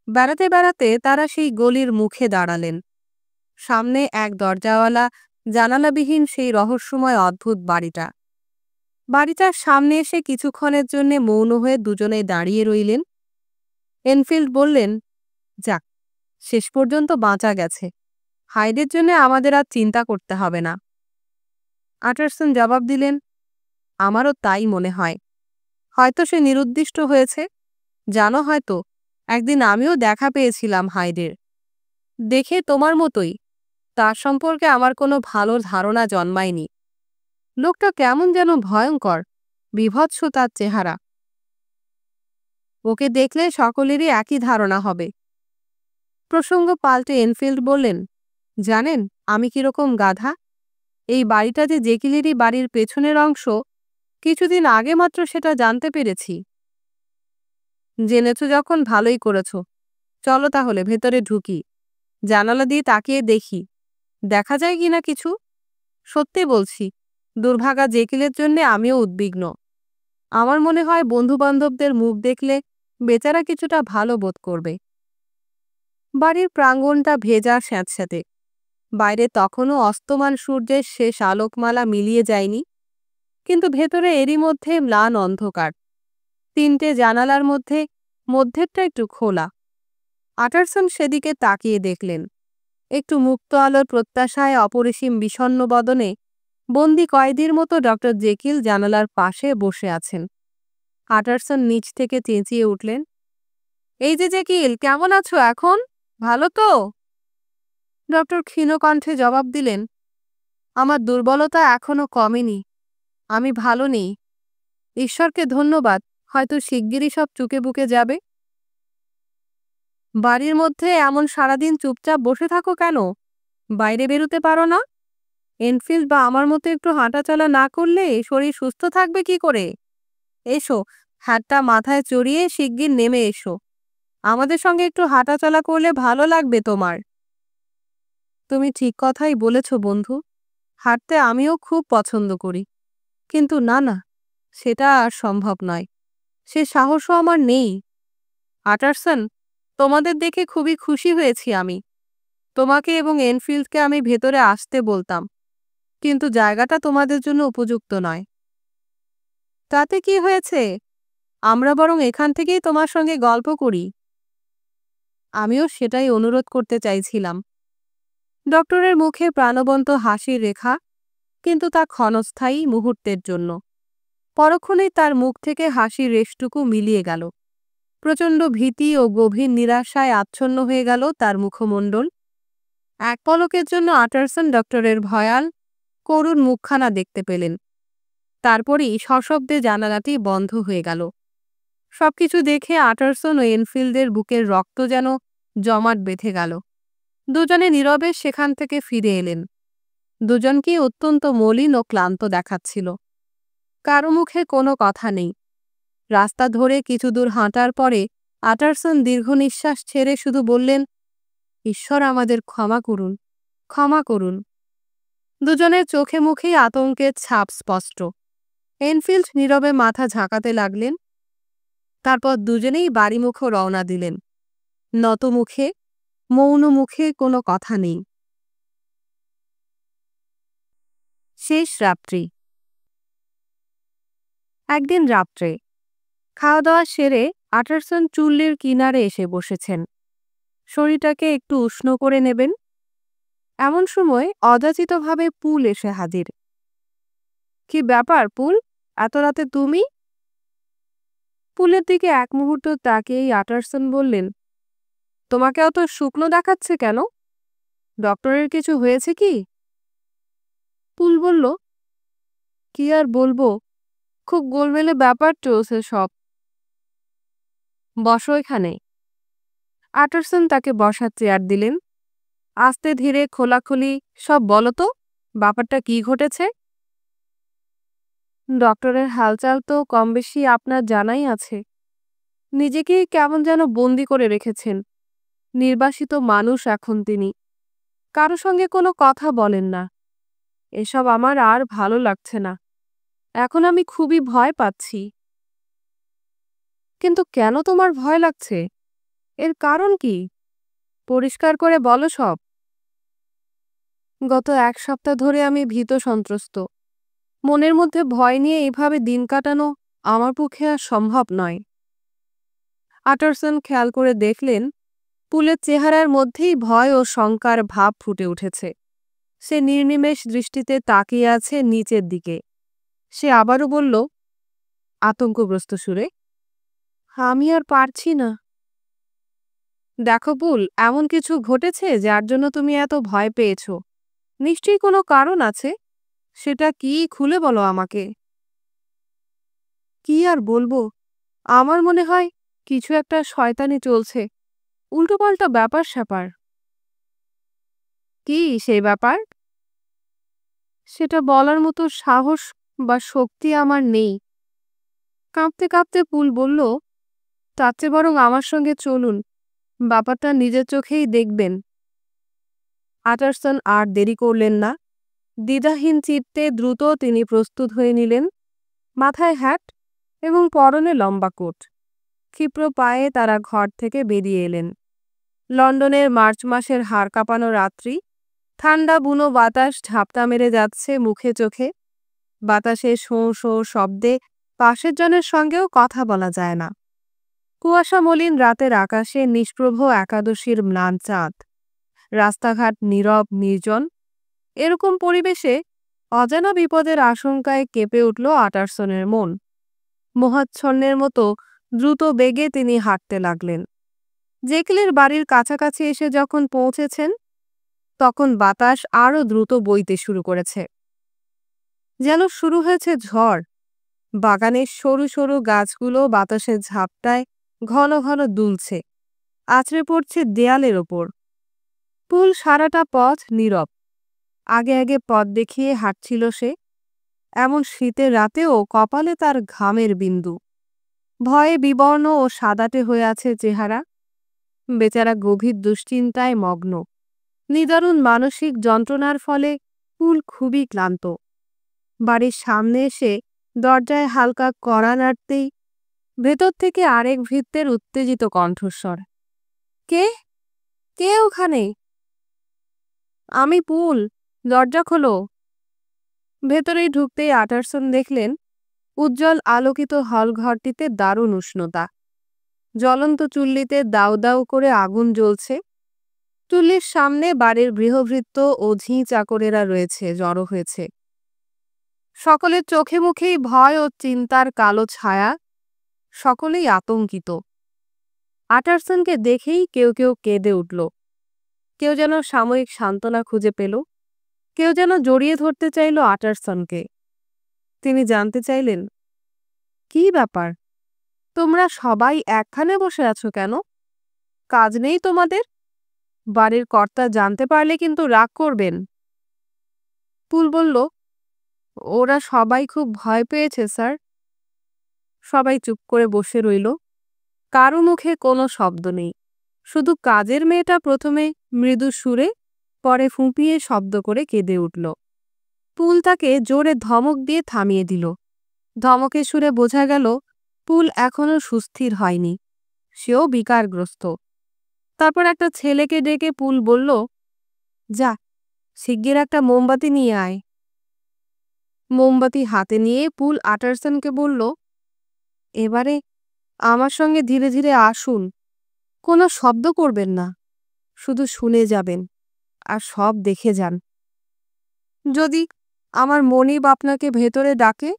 বেড়াতে বেড়াতে তারা সেই গলির মুখে দাঁড়ালেন। সামনে এক দরজাওয়ালা জানালাবিহীন সেই রহস্যময় অদ্ভুত বাড়িটা। বাড়িটার সামনে এসে কিছুক্ষণের জন্য মৌন হয়ে দুজনেই দাঁড়িয়ে রইলেন। এনফিল্ড বললেন, যাক, শেষ পর্যন্ত বাঁচা গেছে। হাইডের জন্য আমাদের আর চিন্তা করতে হবে না। আটারসন জবাব দিলেন, আমারও তাই মনে হয়। হয়তো সে নিরুদ্দিষ্ট হয়েছে। জানো, হয়তো একদিন আমিও দেখা পেয়েছিলাম হাইডের। দেখে তোমার মতোই। তার সম্পর্কে আমার কোনো ভালো ধারণা জন্মায়নি। লোকটা কেমন যেন ভয়ঙ্কর, বিভৎস তার চেহারা। ওকে দেখলে সকলেরই একই ধারণা হবে। প্রসঙ্গ পাল্টে এনফিল্ড বললেন, জানেন আমি কিরকম গাধা? এই বাড়িটা যে জেকিলেরই বাড়ির পেছনের অংশ, কিছুদিন আগে মাত্র সেটা জানতে পেরেছি। জেনেছ যখন ভালোই করেছ। চলো তাহলে ভেতরে ঢুকি। জানালা দিয়ে তাকিয়ে দেখি দেখা যায় কিনা কিছু। সত্যি বলছি, দুর্ভাগা জেকিলের জন্যে আমিও উদ্বিগ্ন। আমার মনে হয় বন্ধুবান্ধবদের মুখ দেখলে বেচারা কিছুটা ভালো বোধ করবে। বাড়ির প্রাঙ্গণটা ভেজা স্যাঁতস্যাঁতে। বাইরে তখনও অস্তমান সূর্যের শেষ আলোকমালা মিলিয়ে যায়নি, কিন্তু ভেতরে এরই মধ্যে ম্লান অন্ধকার। 3টে জানালার মধ্যে মধ্যেরটা একটু খোলা। আটারসন সেদিকে তাকিয়ে দেখলেন। একটু মুক্ত আলোর প্রত্যাশায় অপরিসীম বিষণ্ণ বদনে বন্দি কয়েদির মতো ডক্টর জেকিল জানালার পাশে বসে আছেন। আটারসন নিচ থেকে চেঁচিয়ে উঠলেন, এই যে জেকিল, কেমন আছো এখন? ভালো তো? ডক্টর ক্ষীণ কণ্ঠে জবাব দিলেন, আমার দুর্বলতা এখনো কমেনি। আমি ভালো নেই। ঈশ্বরকে ধন্যবাদ, হয়তো শিগগিরই সব চুকে বুকে যাবে। বাড়ির মধ্যে এমন সারাদিন চুপচাপ বসে থাকো কেন? বাইরে বেরোতে পারো না? এনফিল্ড বা আমার মতো একটু হাঁটাচলা না করলে শরীর সুস্থ থাকবে কি করে? এসো, হাতটা মাথায় চড়িয়ে শিগগির নেমে এসো। আমাদের সঙ্গে একটু হাঁটাচলা করলে ভালো লাগবে তোমার। তুমি ঠিক কথাই বলেছ বন্ধু। হাঁটতে আমিও খুব পছন্দ করি, কিন্তু না, সেটা আর সম্ভব নয়। সে সাহসও আমার নেই। আটারসন, তোমাদের দেখে খুবই খুশি হয়েছি আমি। তোমাকে এবং এনফিল্ডকে আমি ভেতরে আসতে বলতাম, কিন্তু জায়গাটা তোমাদের জন্য উপযুক্ত নয়। তাতে কি হয়েছে? আমরা বরং এখান থেকেই তোমার সঙ্গে গল্প করি। আমিও সেটাই অনুরোধ করতে চাইছিলাম। ডক্টরের মুখে প্রাণবন্ত হাসির রেখা, কিন্তু তা ক্ষণস্থায়ী, মুহূর্তের জন্য। পরক্ষণেই তার মুখ থেকে হাসির রেশটুকু মিলিয়ে গেল। প্রচণ্ড ভীতি ও গভীর নিরাশায় আচ্ছন্ন হয়ে গেল তার মুখমণ্ডল। এক পলকের জন্য আটারসন ডক্টরের ভয়াল, করুণ মুখখানা দেখতে পেলেন। তারপরই সশব্দে জানালাটি বন্ধ হয়ে গেল। সবকিছু দেখে আটারসন ও এনফিল্ডের বুকের রক্ত যেন জমাট বেঁধে গেল। দুজনে নীরবে সেখান থেকে ফিরে এলেন। দুজনকেই অত্যন্ত মলিন ও ক্লান্ত দেখাচ্ছিল। কারো মুখে কোনো কথা নেই। রাস্তা ধরে কিছু দূর হাঁটার পরে আটারসন দীর্ঘ নিঃশ্বাস ছেড়ে শুধু বললেন, ঈশ্বর আমাদের ক্ষমা করুন, ক্ষমা করুন। দুজনের চোখে মুখেই আতঙ্কের ছাপ স্পষ্ট। এনফিল্ড নীরবে মাথা ঝাঁকাতে লাগলেন। তারপর দুজনেই বাড়িমুখো রওনা দিলেন। নত মুখে, মৌন মুখে, কোনো কথা নেই। শেষ রাত্রি। একদিন রাত্রে খাওয়া দাওয়া সেরে আটারসন চুল্লির কিনারে এসে বসেছেন। শরীরটাকে একটু উষ্ণ করে নেবেন। এমন সময় অযাচিতভাবে পুল এসে হাজির। কি ব্যাপার পুল, এত রাতে তুমি? পুলের দিকে এক মুহূর্ত তাকিয়েই আটারসন বললেন, তোমাকে অত শুকনো দেখাচ্ছে কেন? ডক্টরের কিছু হয়েছে কি? পুল বলল, কি আর বলবো, খুব গোলমেলে ব্যাপার চলছে সব। বসো এখানে। আটারসন তাকে বসার চেয়ার দিলেন। আস্তে ধীরে খোলাখুলি সব বলো তো, ব্যাপারটা কি ঘটেছে? ডক্টরের হালচাল তো কম বেশি আপনার জানাই আছে। নিজেকেই কেমন যেন বন্দি করে রেখেছেন। নির্বাসিত মানুষ এখন তিনি। কারো সঙ্গে কোনো কথা বলেন না। এসব আমার আর ভালো লাগছে না। এখন আমি খুবই ভয় পাচ্ছি। কিন্তু কেন তোমার ভয় লাগছে? এর কারণ কি? পরিষ্কার করে বলো সব। গত 1 সপ্তাহ ধরে আমি ভীত সন্ত্রস্ত। মনের মধ্যে ভয় নিয়ে এইভাবে দিন কাটানো আমার পক্ষে আর সম্ভব নয়। আটারসন খেয়াল করে দেখলেন, পুলের চেহারার মধ্যেই ভয় ও শঙ্কার ভাব ফুটে উঠেছে। সে নির্নিমেষ দৃষ্টিতে তাকিয়ে আছে নিচের দিকে। সে আবারও বলল, আতঙ্কগ্রস্ত সুরে, আমি আর পারছি না। দেখো পুল, এমন কিছু ঘটেছে যার জন্য তুমি এত ভয় পেয়েছ। নিশ্চয়ই কোনো কারণ আছে। সেটা কি, খুলে বলো আমাকে। কি আর বলবো, আমার মনে হয় কিছু একটা শয়তানি চলছে, উল্টোপাল্টা ব্যাপার স্যাপার। কি সেই ব্যাপার? সেটা বলার মতো সাহস বা শক্তি আমার নেই। কাঁপতে কাঁপতে পুল বলল, তার চেয়ে বরং আমার সঙ্গে চলুন, ব্যাপারটা নিজের চোখেই দেখবেন। আটারসন আর দেরি করলেন না। দ্বিধাহীন চিত্তে দ্রুত তিনি প্রস্তুত হয়ে নিলেন। মাথায় হ্যাট, এবং পরনে লম্বা কোট। ক্ষিপ্র পায়ে তারা ঘর থেকে বেরিয়ে এলেন। লন্ডনের মার্চ মাসের হাড় কাঁপানো রাত্রি, ঠান্ডা বুনো বাতাস ঝাপটা মেরে যাচ্ছে মুখে চোখে। বাতাসে শোঁ শোঁ শব্দে পাশের জনের সঙ্গেও কথা বলা যায় না। কুয়াশা মলিন রাতের আকাশে নিষ্প্রভ একাদশীর ম্লান চাঁদ, রাস্তাঘাট নীরব নির্জন। এরকম পরিবেশে অজানা বিপদের আশঙ্কায় কেঁপে উঠল আটারসনের মন। মোহাচ্ছন্নের মতো দ্রুত বেগে তিনি হাঁটতে লাগলেন। জেকিলের বাড়ির কাছাকাছি এসে যখন পৌঁছেছেন, তখন বাতাস আরও দ্রুত বইতে শুরু করেছে। যেন শুরু হয়েছে ঝড়। বাগানের সরু সরু গাছগুলো বাতাসের ঝাপটায় ঘন ঘন দুলছে, আছড়ে পড়ছে দেয়ালের ওপর। পুল সারাটা পথ নীরব। আগে আগে পথ দেখিয়ে হাঁটছিল সে। এমন শীতের রাতেও কপালে তার ঘামের বিন্দু। ভয়ে বিবর্ণ ও সাদাটে হয়ে আছে চেহারা। বেচারা গভীর দুশ্চিন্তায় মগ্ন। নিদারুণ মানসিক যন্ত্রণার ফলে পুল খুবই ক্লান্ত। বাড়ির সামনে এসে দরজায় হালকা কড়া নাড়তেই ভেতর থেকে আরেক ভৃত্যের উত্তেজিত কণ্ঠস্বর। কে কে ওখানে? আমি পুল, দরজা খোলো। ভেতরেই ঢুকতেই আটারসন দেখলেন উজ্জ্বল আলোকিত হলঘরটিতে দারুণ উষ্ণতা। জ্বলন্ত চুল্লিতে দাউ দাউ করে আগুন জ্বলছে। চুল্লির সামনে বাড়ির গৃহভৃত্য ও ঝিঁ চাকরেরা রয়েছে, জড়ো হয়েছে। সকলের চোখে মুখেই ভয় ও চিন্তার কালো ছায়া। সকলেই আতঙ্কিত। আটারসনকে দেখেই কেউ কেউ কেঁদে উঠল। কেউ যেন সাময়িক সান্ত্বনা খুঁজে পেল। কেউ যেন জড়িয়ে ধরতে চাইল আটারসনকে। তিনি জানতে চাইলেন, কি ব্যাপার? তোমরা সবাই একখানে বসে আছো কেন? কাজ নেই তোমাদের? বাড়ির কর্তা জানতে পারলে কিন্তু রাগ করবেন। পুল বলল, ওরা সবাই খুব ভয় পেয়েছে স্যার। সবাই চুপ করে বসে রইল। কারো মুখে কোনো শব্দ নেই। শুধু কাজের মেয়েটা প্রথমে মৃদু সুরে, পরে ফুঁপিয়ে শব্দ করে কেঁদে উঠল। পুল তাকে জোরে ধমক দিয়ে থামিয়ে দিল। ধমকের সুরে বোঝা গেল পুল এখনো সুস্থির হয়নি, সেও বিকারগ্রস্ত। তারপর একটা ছেলেকে ডেকে পুল বলল, যা, শিগগির একটা মোমবাতি নিয়ে আয়। মোমবাতি হাতে নিয়ে পুল আটারসনকে বলল, এবারে আমার সঙ্গে ধীরে ধীরে আসুন। কোনো শব্দ করবেন না, শুধু শুনে যাবেন আর সব দেখে যান। যদি আমার মনিব আপনাকে ভেতরে ডাকে,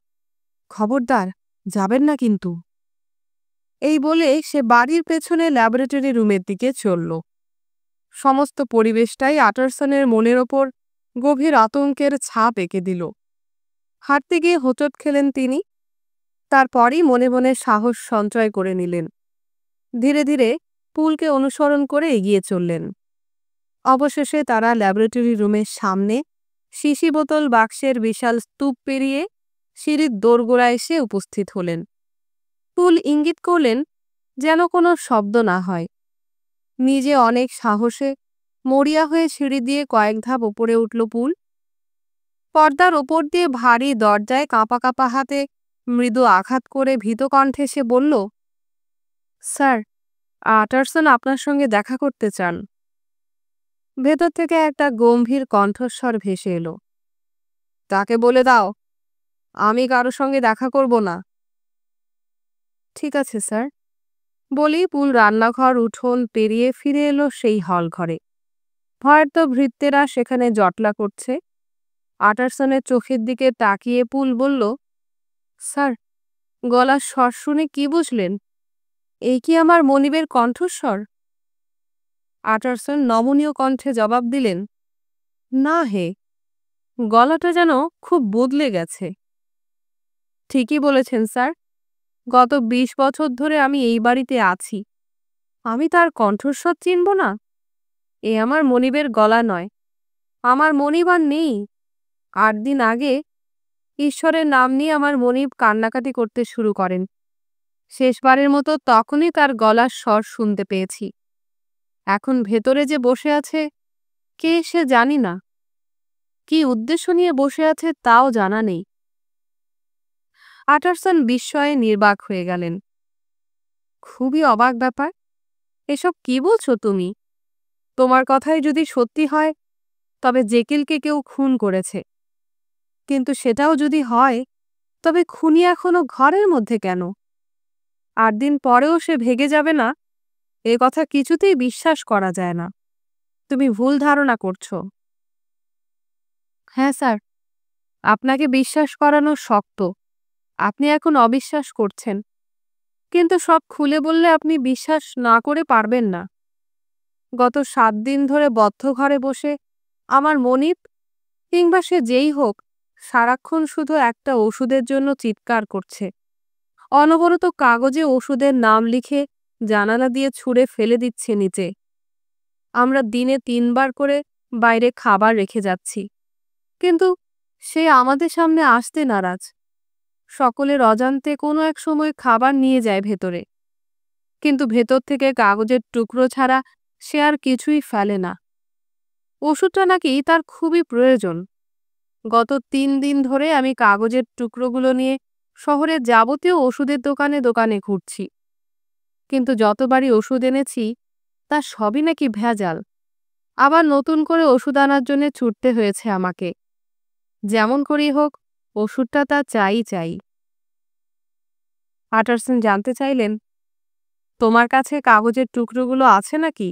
খবরদার যাবেন না কিন্তু। এই বলে সে বাড়ির পেছনে ল্যাবরেটরি রুমের দিকে চলল। সমস্ত পরিবেশটাই আটারসনের মনের ওপর গভীর আতঙ্কের ছাপ এঁকে দিল। হাঁটতে গিয়ে হোঁচট খেলেন তিনি। তারপরই মনে মনে সাহস সঞ্চয় করে নিলেন। ধীরে ধীরে পুলকে অনুসরণ করে এগিয়ে চললেন। অবশেষে তারা ল্যাবরেটরি রুমের সামনে শিশি বোতল বাক্সের বিশাল স্তূপ পেরিয়ে সিঁড়ির দোরগোড়ায় এসে উপস্থিত হলেন। পুল ইঙ্গিত করলেন যেন কোনো শব্দ না হয়। নিজে অনেক সাহসে মরিয়া হয়ে সিঁড়ি দিয়ে কয়েক ধাপ ওপরে উঠল পুল। পর্দার ওপর দিয়ে ভারী দরজায় কাঁপা কাঁপা হাতে মৃদু আঘাত করে ভীত কণ্ঠে সে বলল, স্যার, আটারসন আপনার সঙ্গে দেখা করতে চান। ভেতর থেকে একটা গম্ভীর কণ্ঠস্বর ভেসে এলো, তাকে বলে দাও আমি কারো সঙ্গে দেখা করব না। ঠিক আছে স্যার, বলেই পুল রান্নাঘর উঠোন পেরিয়ে ফিরে এলো সেই হল ঘরে। ভয়ার্ত ভৃত্যেরা সেখানে জটলা করছে। আটারসনের চোখের দিকে তাকিয়ে পুল বলল, স্যার, গলার স্বর শুনে কি বুঝলেন? এই কি আমার মনিবের কণ্ঠস্বর? আটারসন নমনীয় কণ্ঠে জবাব দিলেন, না হে, গলাটা যেন খুব বদলে গেছে। ঠিকই বলেছেন স্যার, গত ২০ বছর ধরে আমি এই বাড়িতে আছি। আমি তার কণ্ঠস্বর চিনব না? এ আমার মনিবের গলা নয়। আমার মনিব আর নেই। ৮ দিন আগে ঈশ্বরের নাম নিয়ে আমার মনিব কান্নাকাটি করতে শুরু করেন। শেষবারের মতো তখনই তার গলার স্বর শুনতে পেয়েছি। এখন ভেতরে যে বসে আছে কে সে জানি না। কি উদ্দেশ্য নিয়ে বসে আছে তাও জানা নেই। আটারসন বিস্ময়ে নির্বাক হয়ে গেলেন। খুবই অবাক ব্যাপার। এসব কি বলছো তুমি? তোমার কথাই যদি সত্যি হয়, তবে জেকিলকে কেউ খুন করেছে। কিন্তু সেটাও যদি হয়, তবে খুনি এখনো ঘরের মধ্যে কেন? ৮ দিন পরেও সে ভেগে যাবে না, এ কথা কিছুতেই বিশ্বাস করা যায় না। তুমি ভুল ধারণা করছো। হ্যাঁ স্যার, আপনাকে বিশ্বাস করানো শক্ত। আপনি এখন অবিশ্বাস করছেন, কিন্তু সব খুলে বললে আপনি বিশ্বাস না করে পারবেন না। গত ৭ দিন ধরে বদ্ধ ঘরে বসে আমার মনিব, কিংবা সে যেই হোক, সারাক্ষণ শুধু একটা ওষুধের জন্য চিৎকার করছে। অনবরত কাগজে ওষুধের নাম লিখে জানালা দিয়ে ছুঁড়ে ফেলে দিচ্ছে নিচে। আমরা দিনে ৩ বার করে বাইরে খাবার রেখে যাচ্ছি, কিন্তু সে আমাদের সামনে আসতে নারাজ। সকলের অজান্তে কোনো এক সময় খাবার নিয়ে যায় ভেতরে, কিন্তু ভেতর থেকে কাগজের টুকরো ছাড়া সে আর কিছুই ফেলে না। ওষুধটা নাকি তার খুবই প্রয়োজন। গত ৩ দিন ধরে আমি কাগজের টুকরোগুলো নিয়ে শহরের যাবতীয় ওষুধের দোকানে দোকানে ঘুরছি, কিন্তু যতবারই ওষুধ এনেছি তা সবই নাকি ভেজাল। আবার নতুন করে ওষুধ আনার জন্য ছুটতে হয়েছে আমাকে। যেমন করেই হোক, ওষুধটা তা চাই। আটারসন জানতে চাইলেন, তোমার কাছে কাগজের টুকরোগুলো আছে নাকি?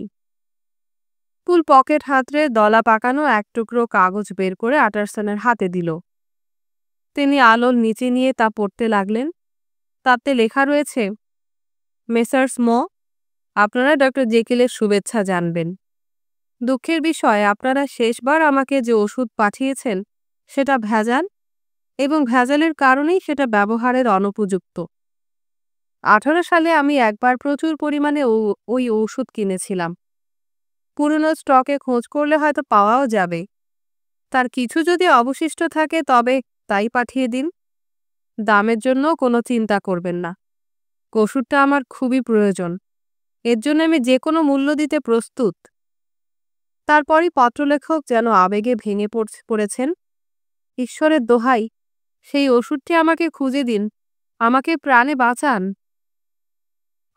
পুল পকেট হাতড়ে দলা পাকানো এক টুকরো কাগজ বের করে আটারসনের হাতে দিল। তিনি আলোর নিচে নিয়ে তা পড়তে লাগলেন। তাতে লেখা রয়েছে, মেসার্স ম, আপনারা ডক্টর জেকিলের শুভেচ্ছা জানবেন। দুঃখের বিষয়, আপনারা শেষবার আমাকে যে ওষুধ পাঠিয়েছেন সেটা ভেজাল, এবং ভেজালের কারণেই সেটা ব্যবহারের অনুপযুক্ত। 18 সালে আমি একবার প্রচুর পরিমাণে ওই ওষুধ কিনেছিলাম। পুরনো স্টকে খোঁজ করলে হয়তো পাওয়াও যাবে। তার কিছু যদি অবশিষ্ট থাকে তবে তাই পাঠিয়ে দিন। দামের জন্য কোনো চিন্তা করবেন না। ওষুধটা আমার খুবই প্রয়োজন, এর জন্য আমি যে কোনো মূল্য দিতে প্রস্তুত। তারপরই পত্রলেখক যেন আবেগে ভেঙে পড়েছেন। ঈশ্বরের দোহাই, সেই ওষুধটি আমাকে খুঁজে দিন, আমাকে প্রাণে বাঁচান।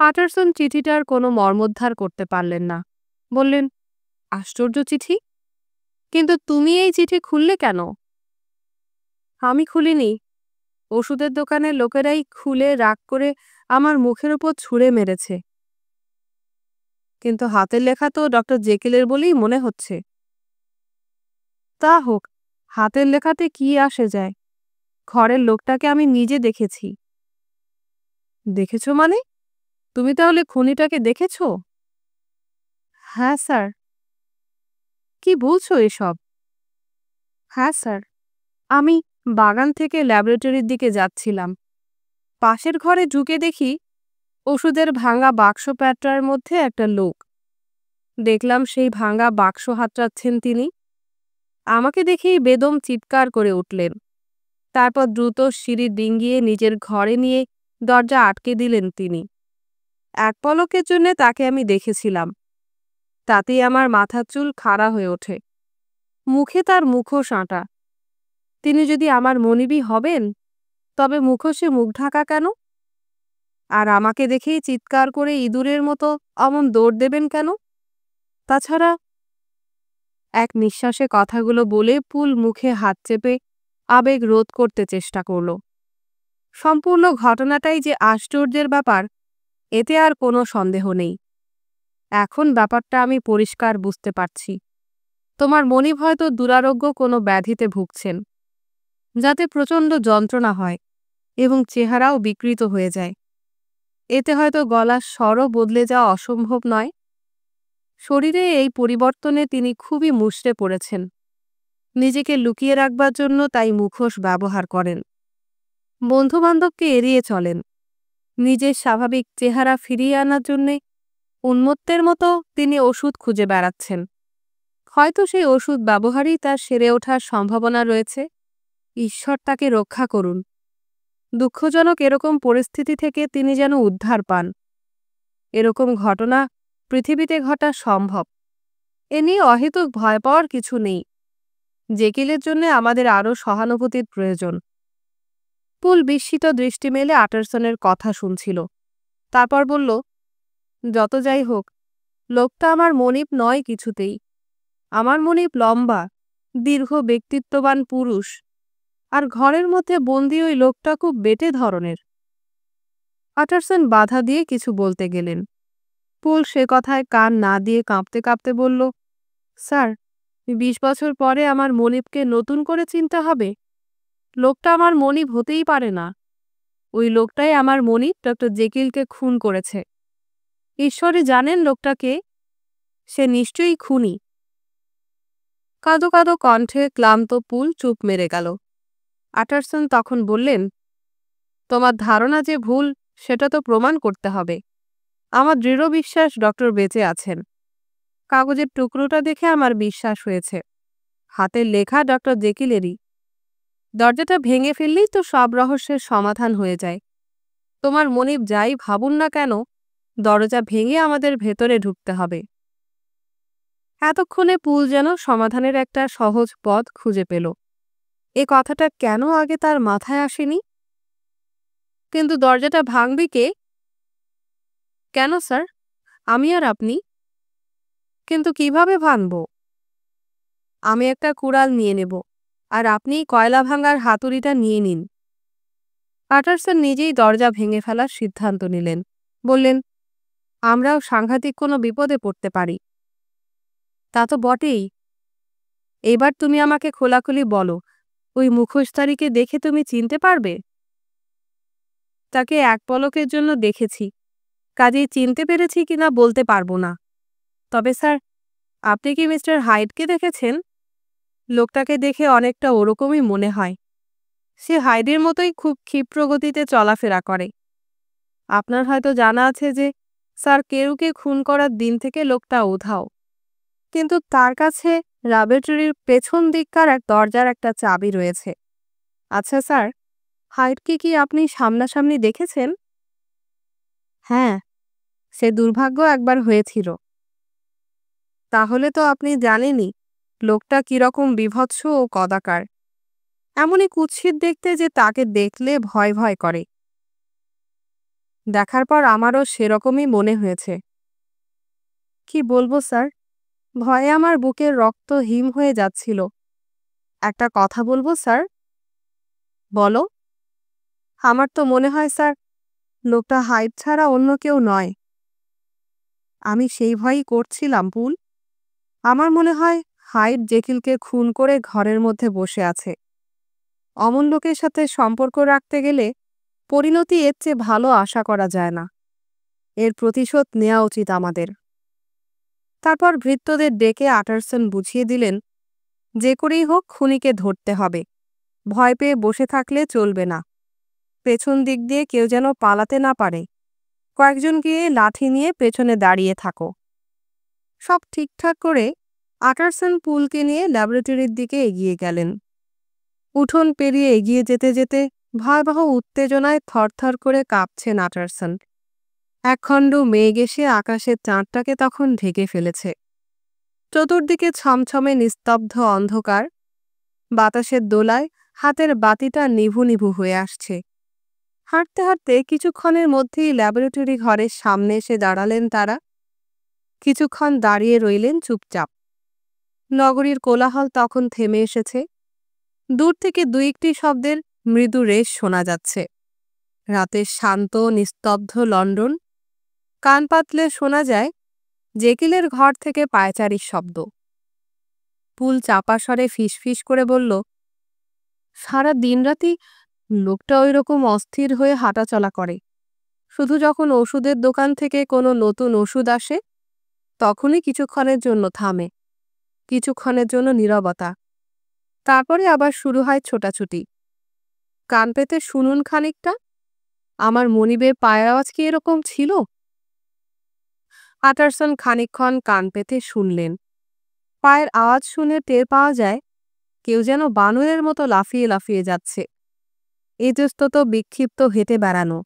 আটারসন চিঠিটার কোনো মর্মোদ্ধার করতে পারলেন না। বললেন, আশ্চর্য চিঠি, কিন্তু তুমি এই চিঠি খুললে কেন? আমি খুলিনি, ওষুধের দোকানের লোকেরাই খুলে রাগ করে আমার মুখের উপর ছুঁড়ে মেরেছে। কিন্তু হাতের লেখা তো ডক্টর জেকিলের বলেই মনে হচ্ছে। তা হোক, হাতের লেখাতে কি আসে যায়? ঘরের লোকটাকে আমি নিজে দেখেছি। দেখেছো মানে? তুমি তাহলে খুনিটাকে দেখেছো? হ্যাঁ স্যার। কি বলছো এসব? হ্যাঁ স্যার, আমি বাগান থেকে ল্যাবরেটরির দিকে যাচ্ছিলাম। পাশের ঘরে ঢুকে দেখি ওষুধের ভাঙা বাক্স প্যাটরার মধ্যে একটা লোক। দেখলাম সেই ভাঙা বাক্স হাতড়াচ্ছেন তিনি। আমাকে দেখেই বেদম চিৎকার করে উঠলেন। তারপর দ্রুত সিঁড়ি ডিঙ্গিয়ে নিজের ঘরে নিয়ে দরজা আটকে দিলেন তিনি। এক পলকের জন্য তাকে আমি দেখেছিলাম, তাতেই আমার মাথার চুল খাড়া হয়ে ওঠে। মুখে তার মুখোশ আঁটা। তিনি যদি আমার মনিবই হবেন, তবে মুখোশে মুখ ঢাকা কেন? আর আমাকে দেখেই চিৎকার করে ইঁদুরের মতো অমন দৌড় দেবেন কেন? তাছাড়া, এক নিঃশ্বাসে কথাগুলো বলে পুল মুখে হাত চেপে আবেগ রোধ করতে চেষ্টা করল। সম্পূর্ণ ঘটনাটাই যে আশ্চর্যের ব্যাপার, এতে আর কোনো সন্দেহ নেই। এখন ব্যাপারটা আমি পরিষ্কার বুঝতে পারছি। তোমার মনিব হয়তো দুরারোগ্য কোনো ব্যাধিতে ভুগছেন, যাতে প্রচণ্ড যন্ত্রণা হয় এবং চেহারাও বিকৃত হয়ে যায়। এতে হয়তো গলার স্বরও বদলে যাওয়া অসম্ভব নয়। শরীরে এই পরিবর্তনে তিনি খুবই মুষড়ে পড়েছেন। নিজেকে লুকিয়ে রাখবার জন্য তাই মুখোশ ব্যবহার করেন। বন্ধুবান্ধবকে এড়িয়ে চলেন। নিজের স্বাভাবিক চেহারা ফিরিয়ে আনার জন্যে উন্মত্তের মতো তিনি ওষুধ খুঁজে বেড়াচ্ছেন। হয়তো সেই ওষুধ ব্যবহারেই তার সেরে ওঠার সম্ভাবনা রয়েছে। ঈশ্বর তাকে রক্ষা করুন। দুঃখজনক এরকম পরিস্থিতি থেকে তিনি যেন উদ্ধার পান। এরকম ঘটনা পৃথিবীতে ঘটা সম্ভব। এ নিয়ে অহেতুক ভয় পাওয়ার কিছু নেই। জেকিলের জন্য আমাদের আরও সহানুভূতির প্রয়োজন। পুল বিস্মিত দৃষ্টি মেলে আটারসনের কথা শুনছিল। তারপর বলল, যত যাই হোক, লোকটা আমার মনিব নয় কিছুতেই। আমার মনিব লম্বা, দীর্ঘ ব্যক্তিত্ববান পুরুষ, আর ঘরের মধ্যে বন্দি ওই লোকটা খুব বেটে ধরনের। আটারসন বাধা দিয়ে কিছু বলতে গেলেন। পুল সে কথায় কান না দিয়ে কাঁপতে কাঁপতে বলল, স্যার, 20 বছর পরে আমার মনিবকে নতুন করে চিনতে হবে? লোকটা আমার মনিব হতেই পারে না। ওই লোকটাই আমার মনিব ডক্টর জেকিলকে খুন করেছে। ঈশ্বরই জানেন লোকটাকে, সে নিশ্চয়ই খুনি। কাঁদো কাঁদো কণ্ঠে ক্লান্ত পুল চুপ মেরে গেল। আটারসন তখন বললেন, তোমার ধারণা যে ভুল সেটা তো প্রমাণ করতে হবে। আমার দৃঢ় বিশ্বাস ডক্টর বেঁচে আছেন। কাগজের টুকরোটা দেখে আমার বিশ্বাস হয়েছে হাতের লেখা ডক্টর জেকিলেরই। দরজাটা ভেঙে ফেললেই তো সব রহস্যের সমাধান হয়ে যায়। তোমার মনিব যাই ভাবুন না কেন, দরজা ভেঙে আমাদের ভেতরে ঢুকতে হবে। এতক্ষণে পুল যেন সমাধানের একটা সহজ পথ খুঁজে পেল। এ কথাটা কেন আগে তার মাথায় আসেনি? কিন্তু দরজাটা ভাঙবে কে? কেন স্যার, আমি আর আপনি? কিন্তু কিভাবে ভাঙব? আমি একটা কুড়াল নিয়ে নেব, আর আপনি কয়লা ভাঙার হাতুড়িটা নিয়ে নিন। পাটারসন নিজেই দরজা ভেঙে ফেলার সিদ্ধান্ত নিলেন। বললেন, আমরাও সাংঘাতিক কোনো বিপদে পড়তে পারি। তা তো বটেই। এবার তুমি আমাকে খোলাখুলি বলো, ওই মুখোশধারীকে দেখে তুমি চিনতে পারবে? তাকে এক পলকের জন্য দেখেছি, কাজেই চিনতে পেরেছি কিনা বলতে পারবো না। তবে স্যার, আপনি কি মিস্টার হাইডকে দেখেছেন? লোকটাকে দেখে অনেকটা ওরকমই মনে হয়। সে হাইডের মতোই খুব ক্ষিপ্র গতিতে চলাফেরা করে। আপনার হয়তো জানা আছে যে স্যার কেরুকে খুন করার দিন থেকে লোকটা উধাও, কিন্তু তার কাছে ল্যাবরেটরির পেছন দিককার এক দরজার একটা চাবি রয়েছে। আচ্ছা স্যার, হাইডকে কি আপনি সামনাসামনি দেখেছেন? হ্যাঁ, সে দুর্ভাগ্য একবার হয়েছিল। তাহলে তো আপনি জানেনই লোকটা কিরকম বিভৎস ও কদাকার। এমনই কুৎসিত দেখতে যে তাকে দেখলে ভয় ভয় করে। দেখার পর আমারও সেরকমই মনে হয়েছে। কি বলবো স্যার, ভয়ে আমার বুকের রক্ত হিম হয়ে যাচ্ছিল। একটা কথা বলবো স্যার? বলো। আমার তো মনে হয় স্যার, লোকটা হাইড ছাড়া অন্য কেউ নয়। আমি সেই ভয়ই করছিলাম পুল। আমার মনে হয় হাইড জেকিলকে খুন করে ঘরের মধ্যে বসে আছে। অমন লোকের সাথে সম্পর্ক রাখতে গেলে পরিণতি এর চেয়ে ভালো আশা করা যায় না। এর প্রতিশোধ নেওয়া উচিত আমাদের। তারপর ভৃত্যদের ডেকে আটারসন বুঝিয়ে দিলেন, যে করেই হোক খুনিকে ধরতে হবে। ভয় পেয়ে বসে থাকলে চলবে না। পেছন দিক দিয়ে কেউ যেন পালাতে না পারে। কয়েকজন গিয়ে লাঠি নিয়ে পেছনে দাঁড়িয়ে থাকো। সব ঠিকঠাক করে আটারসন পুলকে নিয়ে ল্যাবরেটরির দিকে এগিয়ে গেলেন। উঠোন পেরিয়ে এগিয়ে যেতে যেতে ভয়াবহ উত্তেজনায় থরথর করে কাঁপছেন আটারসন। একখণ্ড মেঘ এসে আকাশের চাঁদটাকে তখন ঢেকে ফেলেছে। চতুর্দিকে ছমছমে নিস্তব্ধ অন্ধকার। বাতাসের দোলায় হাতের বাতিটা নিভু নিভু হয়ে আসছে। হাঁটতে হাঁটতে কিছুক্ষণের মধ্যেই ল্যাবরেটরি ঘরের সামনে এসে দাঁড়ালেন তারা। কিছুক্ষণ দাঁড়িয়ে রইলেন চুপচাপ। নগরীর কোলাহল তখন থেমে এসেছে। দূর থেকে দুই একটি শব্দের মৃদু রেশ শোনা যাচ্ছে। রাতের শান্ত নিস্তব্ধ লন্ডন। কান পাতলে শোনা যায় জেকিলের ঘর থেকে পায়চারির শব্দ। পুল চাপা স্বরে ফিসফিস করে বলল, সারা দিনরাতি লোকটা ওই রকম অস্থির হয়ে হাঁটাচলা করে। শুধু যখন ওষুধের দোকান থেকে কোনো নতুন ওষুধ আসে তখনই কিছুক্ষণের জন্য থামে। কিছুক্ষণের জন্য নীরবতা। তারপরে আবার শুরু হয় ছোটাছুটি। কান পেতে শুনুন খানিকটা। আমার মনিবের পায়ের আওয়াজ কি এরকম ছিল? আটারসন খানিকক্ষণ কান পেতে শুনলেন। পায়ের আওয়াজ শুনে টের পাওয়া যায় কেউ যেন বানরের মতো লাফিয়ে লাফিয়ে যাচ্ছে। ইতস্তত বিক্ষিপ্ত হেঁটে বেড়ানো।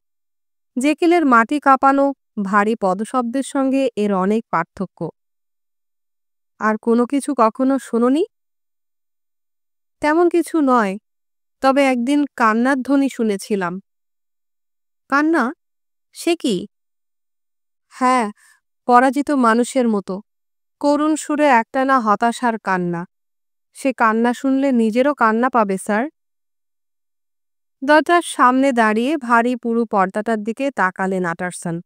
জেকিলের মাটি কাঁপানো ভারী পদশব্দের সঙ্গে এর অনেক পার্থক্য। আর কোনো কিছু কখনো শোনোনি? তেমন কিছু নয়, তবে একদিন কান্নার ধ্বনি শুনেছিলাম। কান্না? সে কি? হ্যাঁ, পরাজিত মানুষের মতো করুণ সুরে একটানা হতাশার কান্না। সে কান্না শুনলে নিজেরও কান্না পাবে, স্যার। দরজার সামনে দাঁড়িয়ে ভারী পুরু পর্দাটার দিকে তাকালেন আটারসন।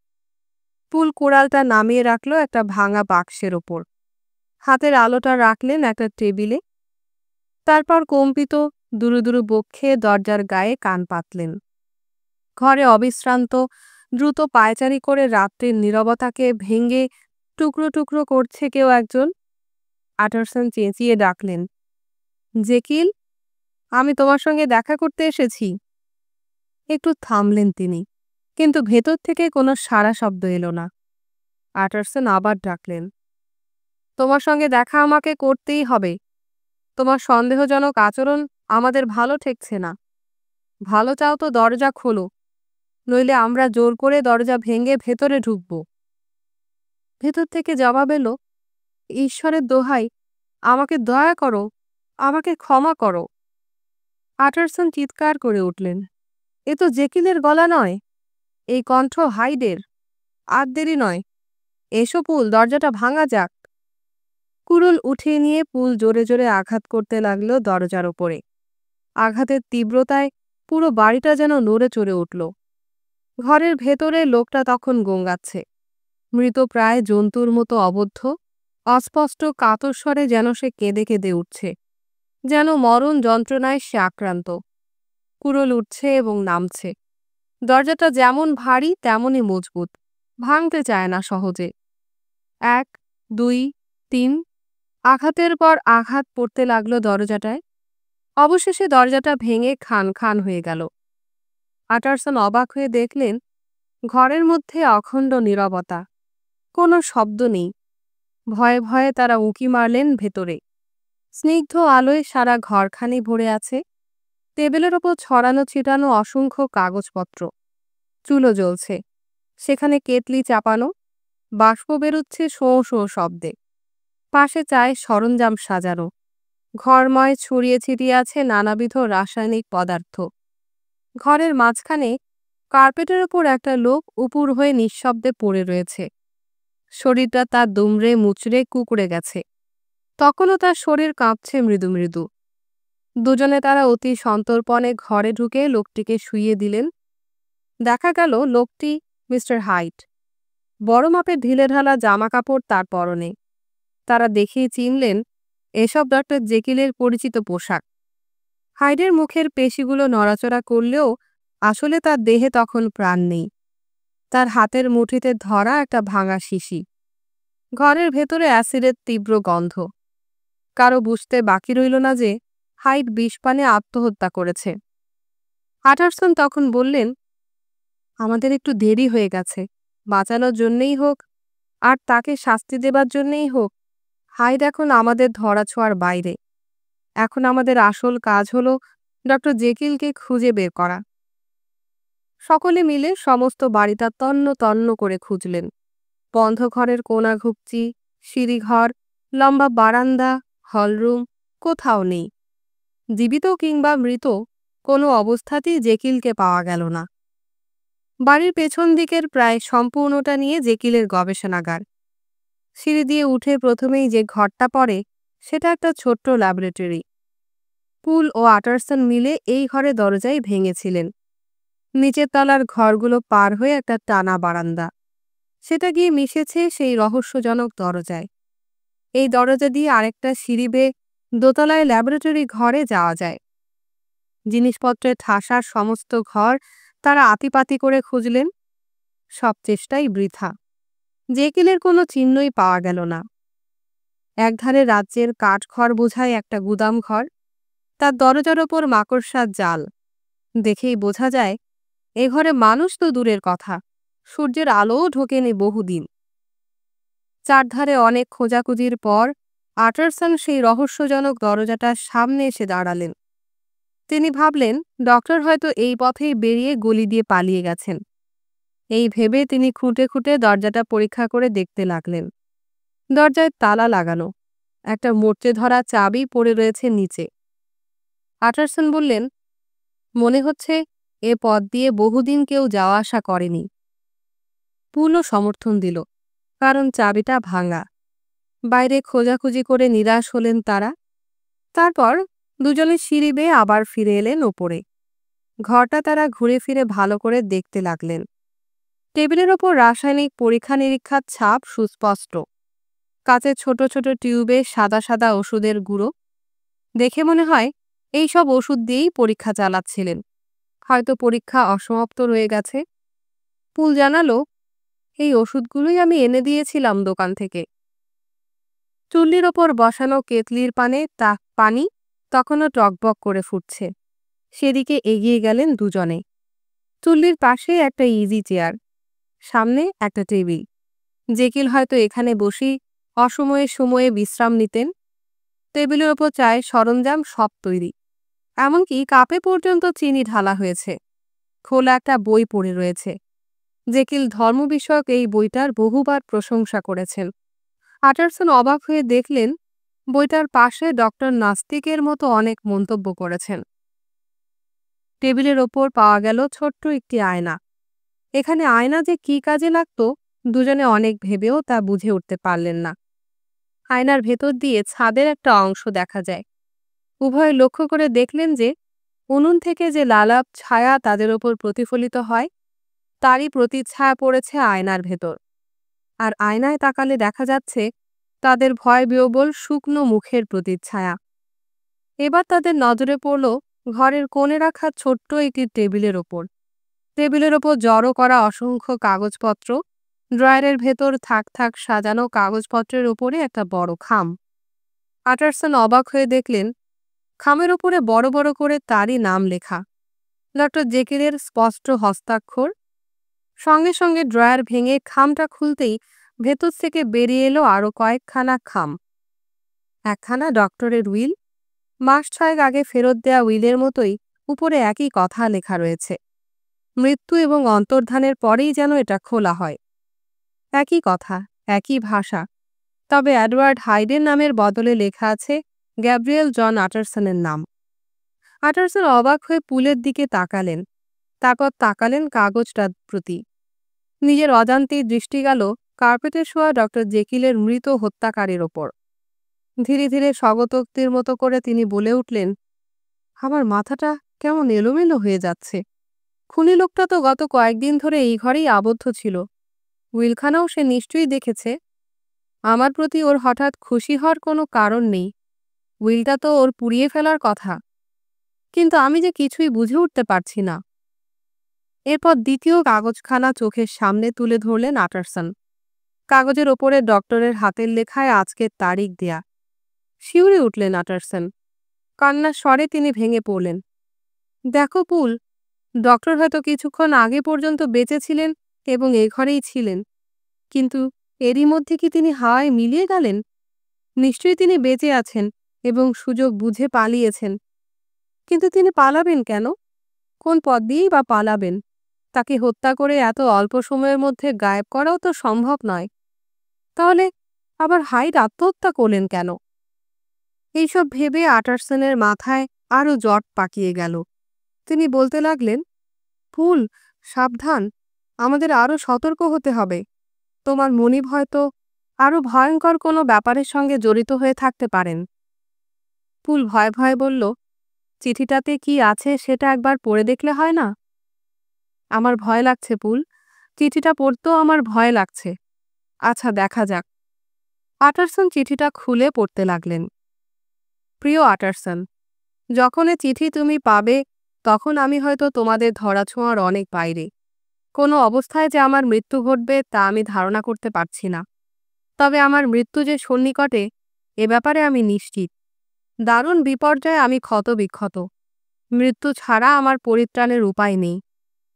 পুল কোড়ালটা নামিয়ে রাখল একটা ভাঙা বাক্সের ওপর। হাতের আলোটা রাখলেন একটা টেবিলে। তারপর কম্পিত দুরু দুরু বক্ষে দরজার গায়ে কান পাতলেন। ঘরে অবিশ্রান্ত দ্রুত পায়চারি করে রাত্রির নীরবতাকে ভেঙে টুকরো টুকরো করছে কেউ একজন। আটারসন চেঁচিয়ে ডাকলেন, জেকিল, আমি তোমার সঙ্গে দেখা করতে এসেছি। একটু থামলেন তিনি, কিন্তু ভেতর থেকে কোনো সাড়া শব্দ এলো না। আটারসন আবার ডাকলেন, তোমার সঙ্গে দেখা আমাকে করতেই হবে। তোমার সন্দেহজনক আচরণ আমাদের ভালো ঠেকছে না। ভালো চাও তো দরজা খোলো, নইলে আমরা জোর করে দরজা ভেঙে ভেতরে ঢুকব। ভেতর থেকে জবাব এলো, ঈশ্বরের দোহাই, আমাকে দয়া করো, আমাকে ক্ষমা করো। আটারসন চিৎকার করে উঠলেন, এ তো জেকিলের গলা নয়, এই কণ্ঠ হাইডের। আর দেরি নয়, এসো পুল, দরজাটা ভাঙা যাক। কুড়ুল উঠিয়ে নিয়ে পুল জোরে জোরে আঘাত করতে লাগলো দরজার ওপরে। আঘাতের তীব্রতায় পুরো বাড়িটা যেন নড়ে চড়ে উঠল। ঘরের ভেতরে লোকটা তখন গোঙাচ্ছে, মৃতপ্রায় জন্তুর মতো অবদ্ধ। অস্পষ্ট কাতর স্বরে যেন সে কেঁদে কেঁদে উঠছে, যেন মরণ যন্ত্রণায় সে আক্রান্ত। কুড়ুল উঠছে এবং নামছে। দরজাটা যেমন ভারী তেমনই মজবুত, ভাঙতে চায় না সহজে। 1, 2, 3 আঘাতের পর আঘাত পড়তে লাগলো দরজাটায়। অবশেষে দরজাটা ভেঙে খান খান হয়ে গেল। আটারসন অবাক হয়ে দেখলেন, ঘরের মধ্যে অখণ্ড নীরবতা, কোনো শব্দ নেই। ভয়ে ভয়ে তারা উঁকি মারলেন ভেতরে। স্নিগ্ধ আলোয় সারা ঘরখানি ভরে আছে। টেবিলের ওপর ছড়ানো ছিটানো অসংখ্য কাগজপত্র। চুলো জ্বলছে, সেখানে কেতলি চাপানো, বাষ্প বেরুচ্ছে শোঁ শোঁ শব্দে। পাশে চায়ের সরঞ্জাম সাজানো। ঘরময় ছড়িয়ে ছিটিয়ে আছে নানাবিধ রাসায়নিক পদার্থ। ঘরের মাঝখানে কার্পেটের ওপর একটা লোক উপুর হয়ে নিঃশব্দে পড়ে রয়েছে। শরীরটা তার দুমড়ে মুচড়ে কুঁকড়ে গেছে। তখনও তার শরীর কাঁপছে মৃদু মৃদু। দুজনে তারা অতি সন্তর্পণে ঘরে ঢুকে লোকটিকে শুইয়ে দিলেন। দেখা গেল লোকটি মিস্টার হাইট। বড় মাপের ঢিলেঢালা জামাকাপড় তার পরনে। তারা দেখেই চিনলেন, এসব ডক্টর জেকিলের পরিচিত পোশাক। হাইডের মুখের পেশিগুলো নড়াচড়া করলেও আসলে তার দেহে তখন প্রাণ নেই। তার হাতের মুঠিতে ধরা একটা ভাঙা শিশি। ঘরের ভেতরে অ্যাসিডের তীব্র গন্ধ। কারো বুঝতে বাকি রইল না যে হাইড বিষপানে আত্মহত্যা করেছে। আটারসন তখন বললেন, আমাদের একটু দেরি হয়ে গেছে। বাঁচানোর জন্যেই হোক আর তাকে শাস্তি দেবার জন্যেই হোক, হাইড এখন আমাদের ধরাছোঁয়ার বাইরে। এখন আমাদের আসল কাজ হলো ডক্টর জেকিলকে খুঁজে বের করা। সকলে মিলে সমস্ত বাড়িটা তন্ন তন্ন করে খুঁজলেন। বন্ধ ঘরের কোণা ঘুপচি, সিঁড়িঘর, লম্বা বারান্দা, হলরুম, কোথাও নেই। জীবিত কিংবা মৃত কোনো অবস্থাতেই জেকিলকে পাওয়া গেল না। বাড়ির পেছন দিকের প্রায় সম্পূর্ণটা নিয়ে জেকিলের গবেষণাগার। সিঁড়ি দিয়ে উঠে প্রথমেই যে ঘরটা পড়ে সেটা একটা ছোট্ট ল্যাবরেটরি। পুল ও আটারসন মিলে এই ঘরে দরজাই ভেঙেছিলেন। নিচের তলার ঘরগুলো পার হয়ে একটা টানা বারান্দা, সেটা গিয়ে মিশেছে সেই রহস্যজনক দরজায়। এই দরজা দিয়ে আরেকটা সিঁড়ি বেয়ে দোতলায় ল্যাবরেটরি ঘরে যাওয়া যায়। জিনিসপত্রের ঠাসার সমস্ত ঘর তারা আতিপাতি করে খুঁজলেন। সব চেষ্টাই বৃথা। জেকিলের কোনো চিহ্নই পাওয়া গেল না। একধারে রাজ্যের কাঠখড় বোঝায় একটা গুদাম ঘর, তার দরজার ওপর মাকড়সার জাল। দেখেই বোঝা যায় এ ঘরে মানুষ তো দূরের কথা, সূর্যের আলোও ঢোকেনি বহুদিন। চারধারে অনেক খোঁজাখুঁজির পর আটারসন সেই রহস্যজনক দরজাটার সামনে এসে দাঁড়ালেন। তিনি ভাবলেন ডক্টর হয়তো এই পথেই বেরিয়ে গলি দিয়ে পালিয়ে গেছেন। এই ভেবে তিনি খুঁটে খুঁটে দরজাটা পরীক্ষা করে দেখতে লাগলেন। দরজায় তালা লাগানো, একটা মরচে ধরা চাবি পড়ে রয়েছে নিচে। আটারসন বললেন, মনে হচ্ছে এ পথ দিয়ে বহুদিন কেউ যাওয়া আসা করেনি। পুলও সমর্থন দিল, কারণ চাবিটা ভাঙা। বাইরে খোঁজাখুঁজি করে নিরাশ হলেন তারা। তারপর দুজনে সিঁড়ি বেয়ে আবার ফিরে এলেন ওপরে। ঘরটা তারা ঘুরে ফিরে ভালো করে দেখতে লাগলেন। টেবিলের ওপর রাসায়নিক পরীক্ষা নিরীক্ষার ছাপ সুস্পষ্ট। কাচের ছোট ছোট টিউবে সাদা সাদা ওষুধের গুঁড়ো। দেখে মনে হয় এই সব ওষুধ দিয়েই পরীক্ষা চালাচ্ছিলেন। হয়তো পরীক্ষা অসমাপ্ত রয়ে গেছে। পুল জানালো, এই ওষুধগুলোই আমি এনে দিয়েছিলাম দোকান থেকে। চুল্লির ওপর বসানো কেতলির পানি তখনও টকবক করে ফুটছে। সেদিকে এগিয়ে গেলেন দুজনে। চুল্লির পাশে একটা ইজি চেয়ার, সামনে একটা টেবিল। জেকিল হয়তো এখানে বসেই অসময়ে সময়ে বিশ্রাম নিতেন। টেবিলের ওপর চায়ের সরঞ্জাম সব তৈরি, এমনকি কাপে পর্যন্ত চিনি ঢালা হয়েছে। খোলা একটা বই পড়ে রয়েছে। জেকিল ধর্ম বিষয়ক এই বইটার বহুবার প্রশংসা করেছেন। আটারসন অবাক হয়ে দেখলেন বইটার পাশে ডক্টর নাস্তিকের মতো অনেক মন্তব্য করেছেন। টেবিলের ওপর পাওয়া গেল ছোট্ট একটি আয়না। এখানে আয়না যে কী কাজে লাগত দুজনে অনেক ভেবেও তা বুঝে উঠতে পারলেন না। আয়নার ভেতর দিয়ে ছাদের একটা অংশ দেখা যায়। উভয়ে লক্ষ্য করে দেখলেন যে উনুন থেকে যে লালাপ ছায়া তাদের ওপর প্রতিফলিত হয়, তারই প্রতিচ্ছায়া পড়েছে আয়নার ভেতর। আর আয়নায় তাকালে দেখা যাচ্ছে তাদের ভয় বিহ্বল শুকনো মুখের প্রতিচ্ছায়া। এবার তাদের নজরে পড়ল ঘরের কোণে রাখা ছোট্ট একটি টেবিলের ওপর। টেবিলের ওপর জড়ো করা অসংখ্য কাগজপত্র। ড্রয়ারের ভেতর থাক থাক সাজানো কাগজপত্রের ওপরে একটা বড় খাম। আটারসন অবাক হয়ে দেখলেন খামের ওপরে বড় বড় করে তারই নাম লেখা, ডক্টর জেকিলের স্পষ্ট হস্তাক্ষর। সঙ্গে সঙ্গে ড্রয়ার ভেঙে খামটা খুলতেই ভেতর থেকে বেরিয়ে এলো আরও কয়েকখানা খাম। একখানা ডক্টরের উইল, মাস 6 আগে ফেরত দেয়া উইলের মতোই উপরে একই কথা লেখা রয়েছে। মৃত্যু এবং অন্তর্ধানের পরেই যেন এটা খোলা হয়। একই কথা, একই ভাষা, তবে এডওয়ার্ড হাইডের নামের বদলে লেখা আছে গ্যাব্রিয়েল জন আটারসনের নাম। আটারসন অবাক হয়ে পুলের দিকে তাকালেন, তারপর তাকালেন কাগজটার প্রতি। নিজের অজান্তেই দৃষ্টি গেল কার্পেটে শোয়া ডক্টর জেকিলের মৃত হত্যাকারীর ওপর। ধীরে ধীরে স্বগতোক্তির মতো করে তিনি বলে উঠলেন, আমার মাথাটা কেমন এলোমেলো হয়ে যাচ্ছে। খুনি লোকটা তো গত কয়েকদিন ধরে এই ঘরেই আবদ্ধ ছিল। উইলখানাও সে নিশ্চয়ই দেখেছে। আমার প্রতি ওর হঠাৎ খুশি হওয়ার কোনো কারণ নেই। উইলটা তো ওর পুড়িয়ে ফেলার কথা, কিন্তু আমি যে কিছুই বুঝে উঠতে পারছি না। এরপর দ্বিতীয় কাগজখানা চোখের সামনে তুলে ধরলেন আটারসন। কাগজের ওপরে ডক্টরের হাতের লেখায় আজকের তারিখ দেয়া। শিউরে উঠলেন আটারসন। কান্নার স্বরে তিনি ভেঙে পড়লেন। দেখো পুল, ডক্টর হয়তো কিছুক্ষণ আগে পর্যন্ত বেঁচে ছিলেন এবং এ ঘরেই ছিলেন, কিন্তু এরই মধ্যে কি তিনি হাওয়ায় মিলিয়ে গেলেন? নিশ্চয়ই তিনি বেঁচে আছেন এবং সুযোগ বুঝে পালিয়েছেন। কিন্তু তিনি পালাবেন কেন? কোন পথ দিয়েই বা পালাবেন? তাকে হত্যা করে এত অল্প সময়ের মধ্যে গায়েব করাও তো সম্ভব নয়। তাহলে আবার হাইড আত্মহত্যা করলেন কেন? এইসব ভেবে আটারসনের মাথায় আরও জট পাকিয়ে গেল। তিনি বলতে লাগলেন, পুল, সাবধান, আমাদের আরও সতর্ক হতে হবে। তোমার মনিব হয়তো আরও ভয়ঙ্কর কোনো ব্যাপারের সঙ্গে জড়িত হয়ে থাকতে পারেন। পুল ভয়ে ভয়ে বলল, চিঠিটাতে কি আছে সেটা একবার পড়ে দেখলে হয় না? আমার ভয় লাগছে পুল, চিঠিটা পড়তেও আমার ভয় লাগছে। আচ্ছা, দেখা যাক। আটারসন চিঠিটা খুলে পড়তে লাগলেন। প্রিয় আটারসন, যখন এ চিঠি তুমি পাবে তখন আমি হয়তো তোমাদের ধরাছোঁয়ার অনেক বাইরে। কোনো অবস্থায় যে আমার মৃত্যু ঘটবে তা আমি ধারণা করতে পারছি না। তবে আমার মৃত্যু যে সন্নিকটে এ ব্যাপারে আমি নিশ্চিত। দারুণ বিপর্যয়ে আমি ক্ষতবিক্ষত। মৃত্যু ছাড়া আমার পরিত্রাণের উপায় নেই।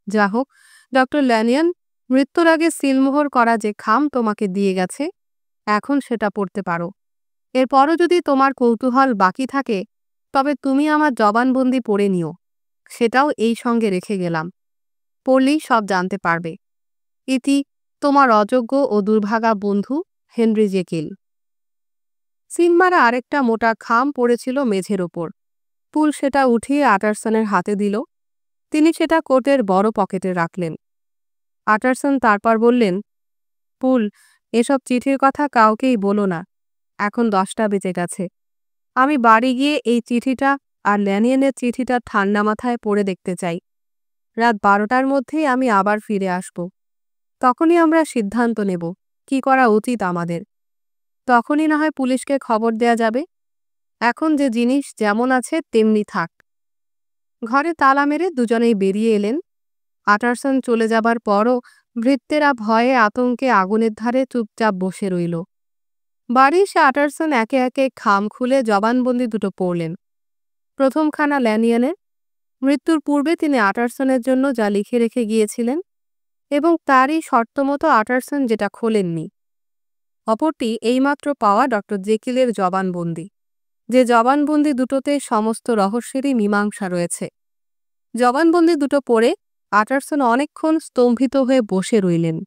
যা হোক, ডক্টর ল্যানিয়ান মৃত্যুর আগে সিলমোহর করা যে খাম তোমাকে দিয়ে গেছে, এখন সেটা পড়তে পারো। এরপরও যদি তোমার কৌতূহল বাকি থাকে তবে তুমি আমার জবানবন্দি পড়ে নিও, সেটাও এই সঙ্গে রেখে গেলাম। পড়লেই সব জানতে পারবে। ইতি তোমার অযোগ্য ও দুর্ভাগা বন্ধু হেনরি জেকিল। সিনমারা আরেকটা মোটা খাম পড়েছিল মেঝের ওপর। পুল সেটা উঠিয়ে আটারসনের হাতে দিল। তিনি সেটা কোটের বড় পকেটে রাখলেন। আটারসন তারপর বললেন, পুল, এসব চিঠির কথা কাউকেই বলো না। এখন 10টা বেজে গেছে। আমি বাড়ি গিয়ে এই চিঠিটা আর ল্যানিয়ানের চিঠিটা ঠান্ডা মাথায় পড়ে দেখতে চাই। রাত 12টার মধ্যেই আমি আবার ফিরে আসব। তখনই আমরা সিদ্ধান্ত নেব কি করা উচিত আমাদের। তখনই না হয় পুলিশকে খবর দেয়া যাবে। এখন যে জিনিস যেমন আছে তেমনি থাক। ঘরে তালা মেরে দুজনেই বেরিয়ে এলেন। আটারসন চলে যাবার পরও ভৃত্যেরা ভয়ে আতঙ্কে আগুনের ধারে চুপচাপ বসে রইল। বাড়ি এসে আটারসন একে একে খাম খুলে জবানবন্দি দুটো পড়লেন। প্রথমখানা ল্যানিয়ানের। মৃত্যুর পূর্বে তিনি আটারসনের জন্য যা লিখে রেখে গিয়েছিলেন এবং তারই শর্তমতো আটারসন যেটা খোলেননি। অপরটি এইমাত্র পাওয়া ডক্টর জেকিলের জবানবন্দি, যে জবানবন্দি দুটোতে সমস্ত রহস্যেরই মীমাংসা রয়েছে। জবানবন্দি দুটো পড়ে আটারসন অনেকক্ষণ স্তম্ভিত হয়ে বসে রইলেন।